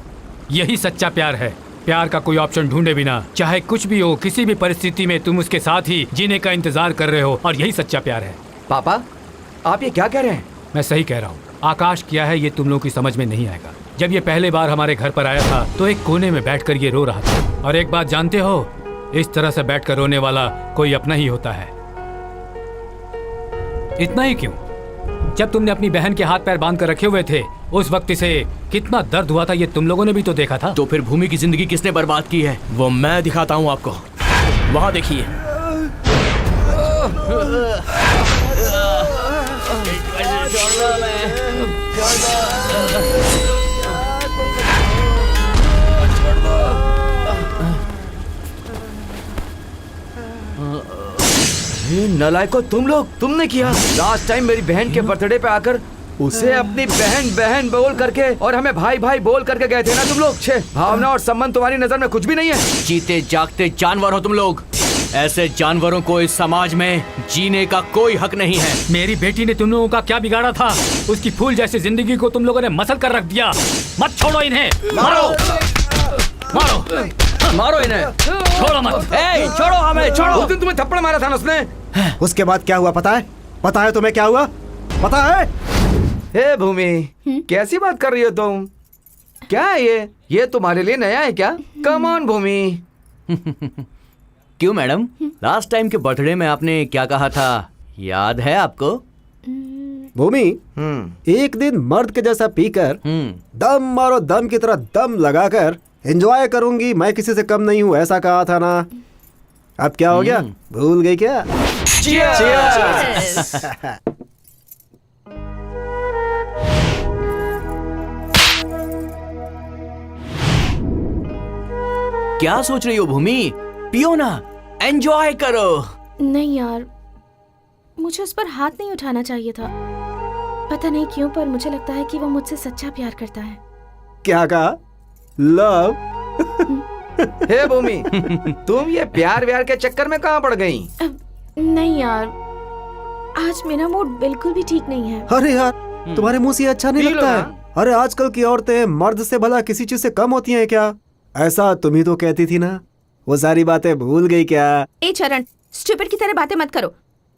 यही सच्चा प्यार है। प्यार का कोई ऑप्शन ढूंढे बिना चाहे कुछ भी हो, किसी भी परिस्थिति में तुम उसके साथ ही जीने का इंतजार कर रहे हो, और यही सच्चा प्यार है। पापा, आप ये क्या कह रहे हैं? मैं सही कह रहा हूँ। आकाश क्या है ये तुम लोगों की समझ में नहीं आएगा। जब ये पहले बार हमारे घर पर आया था तो एक कोने में बैठकर ये रो रहा था। और एक बात जानते हो, इस तरह से बैठकर रोने वाला कोई अपना ही होता है। इतना ही क्यों, जब तुमने अपनी बहन के हाथ पैर बांध कर रखे हुए थे उस वक्त इसे कितना दर्द हुआ था ये तुम लोगों ने भी तो देखा था। तो फिर भूमि की जिंदगी किसने बर्बाद की है? वो मैं दिखाता हूँ आपको। वहाँ देखिए। नलायको, तुम लोग, तुमने किया। लास्ट टाइम मेरी बहन के बर्थडे पे आकर उसे अपनी बहन बहन बोल करके और हमें भाई भाई बोल करके गए थे ना तुम लोग। छे, भावना और संबंध तुम्हारी नजर में कुछ भी नहीं है। जीते जागते जानवर हो तुम लोग। ऐसे जानवरों को इस समाज में जीने का कोई हक नहीं है। मेरी बेटी ने तुम लोगों का क्या बिगाड़ा था? उसकी फूल जैसी जिंदगी को तुम लोगों ने मसल कर रख दिया। मत छोड़ो इन्हें, मारो मारो मारो इन्हें, छोड़ो मत। ए, छोड़ो हमें, छोड़ो। उस दिन तुम्हें थप्पड़ मारा था ना उसने। उसके बाद क्या हुआ पता है? पता है तुम्हें क्या हुआ? पता है? हे भूमि, कैसी बात कर रही हो तुम? क्या है ये तुम्हारे लिए नया है क्या? कम ऑन भूमि। क्यों मैडम, लास्ट टाइम के बर्थडे में आपने क्या कहा था, याद है आपको? भूमि, एक दिन मर्द के जैसा पीकर दम मारो दम की तरह दम लगाकर एंजॉय करूंगी, मैं किसी से कम नहीं हूँ, ऐसा कहा था ना। अब क्या हो गया, भूल गई क्या? Cheers! क्या सोच रही हो भूमि? पियो ना, एंजॉय करो। नहीं यार, मुझे उस पर हाथ नहीं उठाना चाहिए था। पता नहीं क्यों, पर मुझे लगता है कि वो मुझसे सच्चा प्यार करता है। क्या कहा? लव? हे भूमि, तुम ये प्यार व्यार के चक्कर में कहाँ पड़ गई? नहीं यार, आज मेरा मूड बिल्कुल भी ठीक नहीं है। अरे यार, तुम्हारे मुंह से अच्छा नहीं लगता है? अरे आजकल की औरतें मर्द से भला किसी चीज से कम होती हैं क्या? ऐसा तुम ही तो कहती थी ना। वो सारी बातें भूल गई क्या? ए चरण, स्टूपिड की तरह बातें मत करो।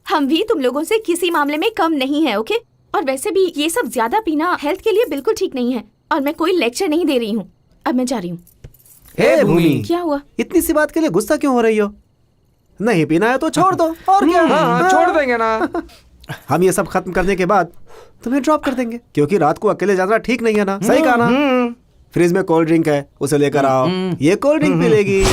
हम भी तुम लोगों से किसी मामले में कम नहीं है, ओके? और वैसे भी ये सब ज्यादा पीना हेल्थ के लिए बिल्कुल ठीक नहीं है। और मैं कोई लेक्चर नहीं दे रही हूँ, अब मैं जा रही हूँ। हे भूमि, क्या हुआ? इतनी सी बात के लिए गुस्सा क्यों हो रही हो? नहीं पीना है तो छोड़ दो, और क्या? हाँ, छोड़ देंगे ना। हम ये सब खत्म करने के बाद तुम्हें ड्रॉप कर देंगे, क्योंकि रात को अकेले जाना ठीक नहीं है ना। सही कहा ना? फ्रिज में कोल्ड ड्रिंक है, उसे लेकर आओ, ये कोल्ड ड्रिंक पी लेगी।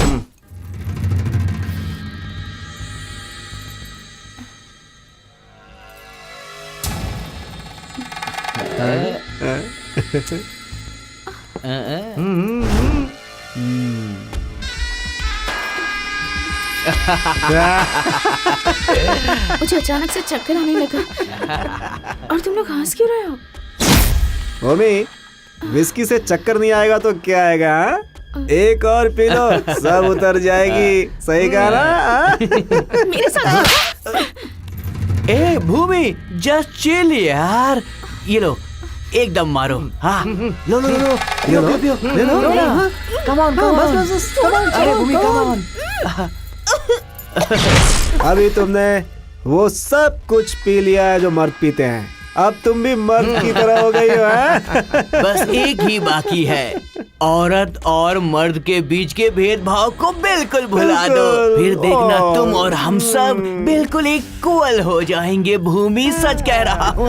मुझे अचानक से चक्कर आने लगा। और तुम लोग हंस क्यों रहे हो? मम्मी, विस्की से चक्कर नहीं आएगा तो क्या आएगा? एक और पी लो, सब उतर जाएगी। सही कहा ना? मेरे साथ ए भूमि, जस्ट चिल यार। ये लो, एकदम मारो। हाँ, लो लो लो लो, पियो पियो, ले लो। कम ऑन, कम ऑन, अरे भूमि कम ऑन। अभी तुमने वो सब कुछ पी लिया है जो मर्द पीते हैं। अब तुम भी मर्द की तरह हो गई हो, हैं? बस एक ही बाकी है, औरत और मर्द के बीच के भेदभाव को बिल्कुल भुला दो। फिर देखना तुम और हम सब बिल्कुल इक्वल हो जाएंगे। भूमि, सच कह रहा हूँ।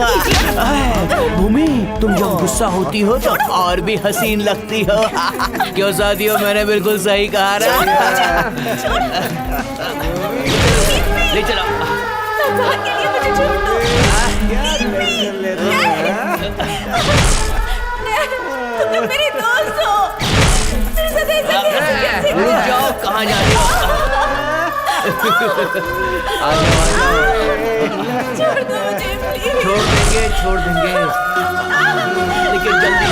भूमि, तुम जब गुस्सा होती हो तो और भी हसीन लगती हो। क्यों साथियों, मैंने बिल्कुल सही कहा ना? ले चलो। तुम मेरे दोस्त हो। रुक जाओ, कहाँ जा रही हो? छोड़ दो मुझे। छोड़ देंगे लेकिन जल्दी।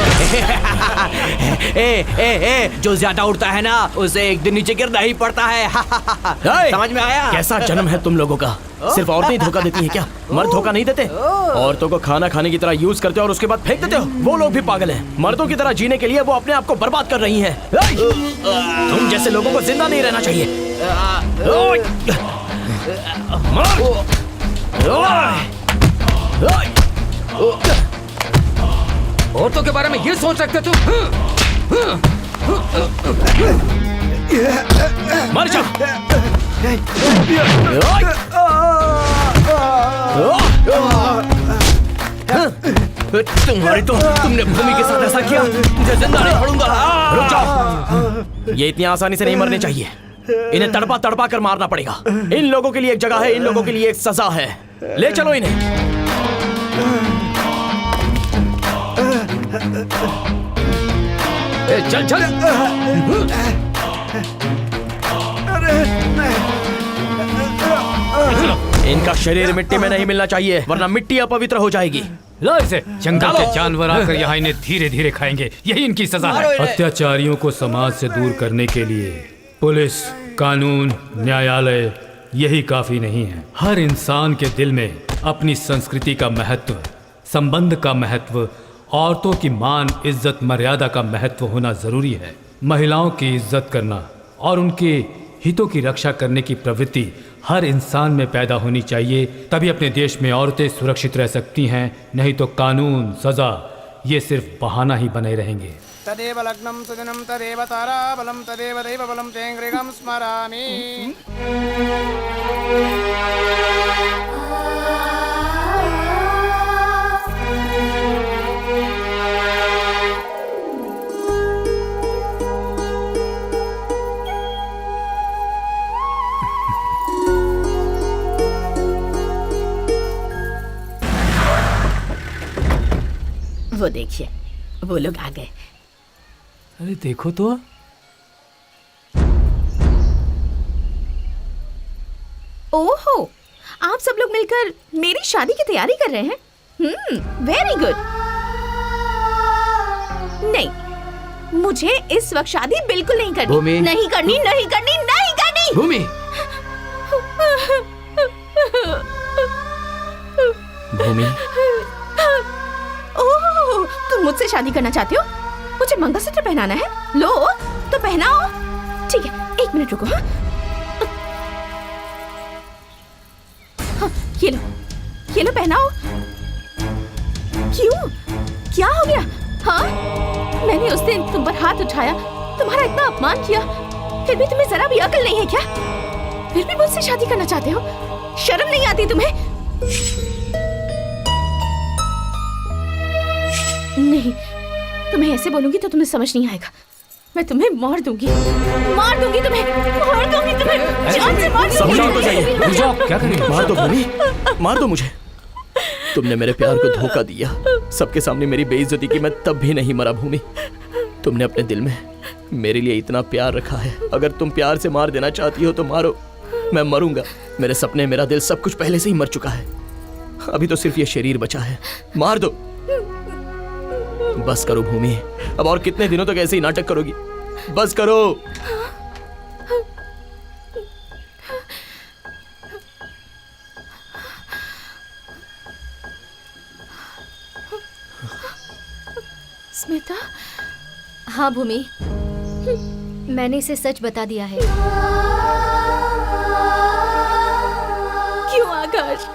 ए, जो ज्यादा उड़ता है ना उसे एक दिन नीचे गिरना ही पड़ता है। समझ में आया? कैसा जन्म है तुम लोगों का? सिर्फ औरतें ही धोखा देती हैं क्या? मर्द धोखा नहीं देते? औरतों को खाना खाने की तरह यूज करते हो और उसके बाद फेंक देते हो। वो लोग भी पागल हैं। मर्दों की तरह जीने के लिए वो अपने आप को बर्बाद कर रही हैं। तुम जैसे लोगों को जिंदा नहीं रहना चाहिए। औरतों के बारे में ये सोच सकते तुम? मर जा। तुम्हारी तो तुमने भूमि के साथ ऐसा किया, मुझे जिंदा नहीं छोड़ूंगा। रुक जाओ। ये इतनी आसानी से नहीं मरने चाहिए। इन्हें तड़पा तड़पा कर मारना पड़ेगा। इन लोगों के लिए एक जगह है, इन लोगों के लिए एक सजा है। ले चलो इन्हें। चल चल। इनका शरीर मिट्टी में नहीं मिलना चाहिए, वरना मिट्टी अपवित्र हो जाएगी। लो इसे। जंगल के जानवर आकर यहाँ इन्हें धीरे धीरे खाएंगे, यही इनकी सजा है। अत्याचारियों को समाज से दूर करने के लिए पुलिस, कानून, न्यायालय यही काफी नहीं है। हर इंसान के दिल में अपनी संस्कृति का महत्व, संबंध का महत्व, औरतों की मान, इज्जत, मर्यादा का महत्व होना जरूरी है। महिलाओं की इज्जत करना और उनके हितों की रक्षा करने की प्रवृत्ति हर इंसान में पैदा होनी चाहिए, तभी अपने देश में औरतें सुरक्षित रह सकती हैं। नहीं तो कानून, सजा ये सिर्फ बहाना ही बने रहेंगे। तदेव लग्नं सुदिनं तदेव ताराबलं तदेव दैवबलं तेङ्गृगं स्मरामि। वो देखिए, वो लोग आ गए। अरे देखो तो। ओहो, आप सब लोग मिलकर मेरी शादी की तैयारी कर रहे हैं। Very good. नहीं, मुझे इस वक्त शादी बिल्कुल नहीं करनी। भूमि। नहीं करनी, नहीं करनी, नहीं करनी। भूमि। भूमि। ओह, तुम मुझसे शादी करना चाहते हो? मुझे मंगलसूत्र पहनाना है। लो तो पहनाओ। ठीक है, एक मिनट रुको। हाँ, ये लो पहनाओ। क्यों? क्या हो गया? हाँ, मैंने उस दिन तुम पर हाथ उठाया, तुम्हारा इतना अपमान किया, फिर भी तुम्हें जरा भी अकल नहीं है क्या? फिर भी मुझसे शादी करना चाहते हो? शर्म नहीं आती तुम्हें? नहीं, तुम्हें ऐसे बोलूंगी तो तुम्हें समझ नहीं आएगा। मैं तुम्हें मार दूंगी तुम्हें, मार दूंगी तुम्हें, जान से मार दूंगी। समझाओ तो जाइए। क्या करेंगे? मार दो भूमि, मार दो मुझे। तुमने मेरे प्यार को धोखा दिया, सबके सामने मेरी बेइज्जती की। मैं तब भी नहीं मरा भूमि। तुमने अपने दिल में मेरे लिए इतना प्यार रखा है। अगर तुम प्यार से मार देना चाहती हो तो मारो, मैं मरूंगा। मेरे सपने, मेरा दिल, सब कुछ पहले से ही मर चुका है। अभी तो सिर्फ ये शरीर बचा है। मार दो। बस करो भूमि, अब और कितने दिनों तक ऐसे ही नाटक करोगी? बस करो। स्मिता। हाँ भूमि, मैंने इसे सच बता दिया है। क्यों आकाश,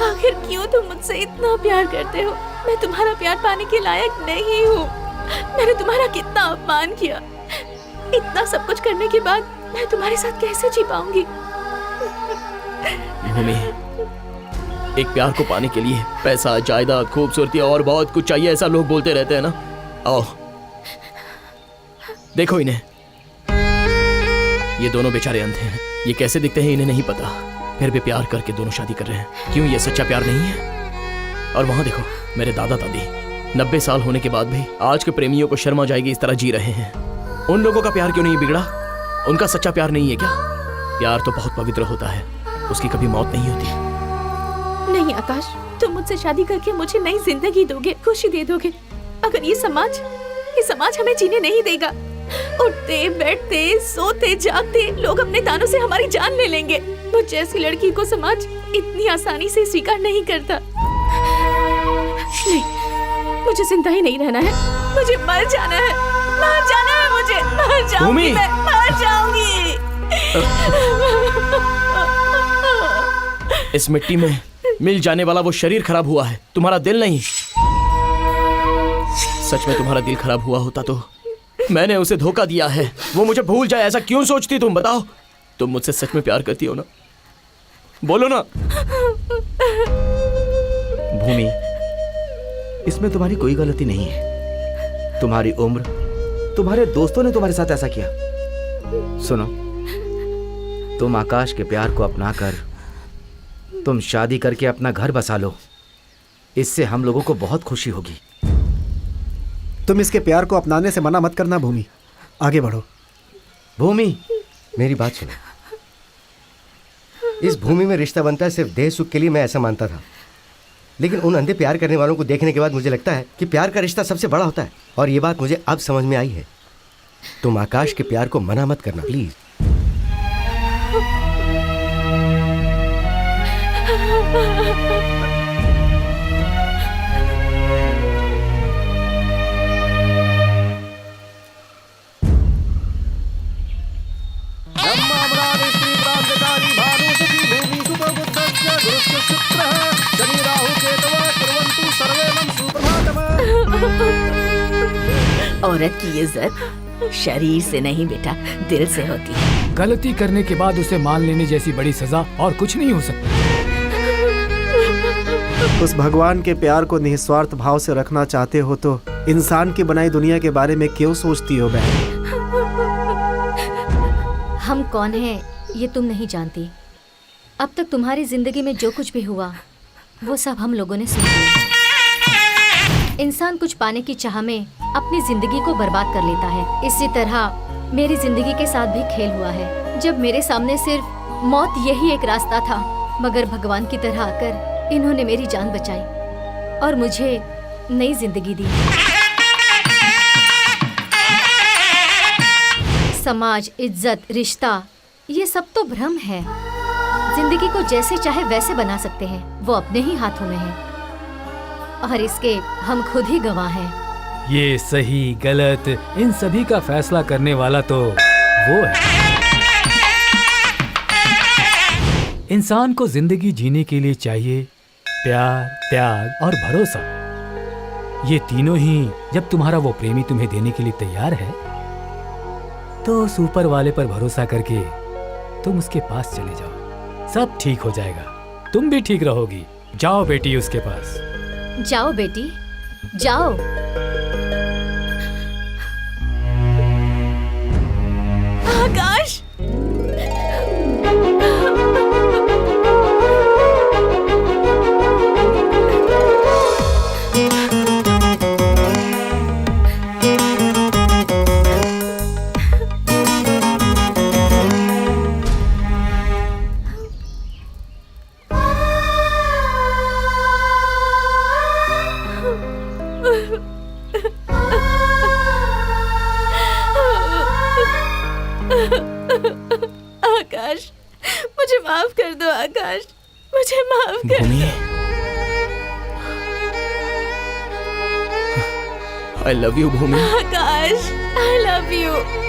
आखिर क्यों तुम मुझसे इतना प्यार करते हो? मैं तुम्हारा प्यार पाने के लायक नहीं हूँ। मैंने तुम्हारा कितना अपमान किया। इतना सब कुछ करने के बाद मैं तुम्हारे साथ कैसे जी पाऊंगी? भूमि, एक प्यार को पाने के लिए पैसा, जायदाद, खूबसूरती और बहुत कुछ चाहिए, ऐसा लोग बोलते रहते हैं ना। आओ देखो इन्हें, ये दोनों बेचारे अंधे हैं। ये कैसे दिखते हैं इन्हें नहीं पता, फिर भी प्यार करके दोनों शादी कर रहे हैं। क्यों ये सच्चा प्यार नहीं है? और वहां देखो मेरे दादा दादी 90 साल होने के बाद भी आज के प्रेमियों को शर्म आ जाएगी इस तरह जी रहे हैं। उन लोगों का प्यार क्यों नहीं बिगड़ा? उनका सच्चा प्यार नहीं है क्या? प्यार तो बहुत पवित्र होता है, उसकी कभी मौत नहीं होती। नहीं आकाश, तुम मुझसे शादी करके मुझे नई जिंदगी दोगे, खुशी दे दोगे। अगर ये समाज हमें जीने नहीं देगा, उठते बैठते सोते जागते लोग अपने तानों से हमारी जान ले लेंगे। मुझ जैसी लड़की को समाज इतनी आसानी से स्वीकार नहीं करता। नहीं, मुझे जिंदा ही नहीं रहना है, मुझे मर जाना है, मर जाना है मुझे, मर जाऊंगी मैं, मर जाऊंगी। इस मिट्टी में मिल जाने वाला वो शरीर खराब हुआ है, तुम्हारा दिल नहीं। सच में तुम्हारा दिल खराब हुआ होता तो मैंने उसे धोखा दिया है, वो मुझे भूल जाए ऐसा क्यों सोचती तुम? बताओ, तुम मुझसे सच में प्यार करती हो ना? बोलो ना। भूमि, इसमें तुम्हारी कोई गलती नहीं है। तुम्हारी उम्र, तुम्हारे दोस्तों ने तुम्हारे साथ ऐसा किया। सुनो, तुम आकाश के प्यार को अपनाकर तुम शादी करके अपना घर बसा लो, इससे हम लोगों को बहुत खुशी होगी। तुम इसके प्यार को अपनाने से मना मत करना भूमि, आगे बढ़ो। भूमि, मेरी बात सुनो। इस भूमि में रिश्ता बनता है सिर्फ देह सुख के लिए, मैं ऐसा मानता था। लेकिन उन अंधे प्यार करने वालों को देखने के बाद मुझे लगता है कि प्यार का रिश्ता सबसे बड़ा होता है, और ये बात मुझे अब समझ में आई है। तुम आकाश के प्यार को मना मत करना प्लीज। औरत की इज्जत शरीर से नहीं बेटा, दिल से होती है। गलती करने के बाद उसे मान लेने जैसी बड़ी सजा और कुछ नहीं हो सकता। उस भगवान के प्यार को निस्वार्थ भाव से रखना चाहते हो तो इंसान की बनाई दुनिया के बारे में क्यों सोचती हो बहन? हम कौन हैं ये तुम नहीं जानती। अब तक तुम्हारी जिंदगी में जो कुछ भी हुआ वो सब हम लोगों ने सुन लिया। इंसान कुछ पाने की चाह में अपनी जिंदगी को बर्बाद कर लेता है। इसी तरह मेरी जिंदगी के साथ भी खेल हुआ है। जब मेरे सामने सिर्फ मौत यही एक रास्ता था, मगर भगवान की तरह आकर इन्होंने मेरी जान बचाई और मुझे नई जिंदगी दी। समाज, इज्जत, रिश्ता, ये सब तो भ्रम है। जिंदगी को जैसे चाहे वैसे बना सकते हैं, वो अपने ही हाथों में है और इसके हम खुद ही गवाह हैं। ये सही गलत इन सभी का फैसला करने वाला तो वो है। इंसान को जिंदगी जीने के लिए चाहिए प्यार, त्याग और भरोसा। ये तीनों ही जब तुम्हारा वो प्रेमी तुम्हें देने के लिए तैयार है तो उस ऊपर वाले पर भरोसा करके तुम उसके पास चले जाओ, सब ठीक हो जाएगा। तुम भी ठीक रहोगी। जाओ बेटी उसके पास। जाओ बेटी, जाओ। आकाश, आकाश, मुझे माफ कर दो आकाश, मुझे माफ कर दो। I love you, Bhumi. Akash, I love you।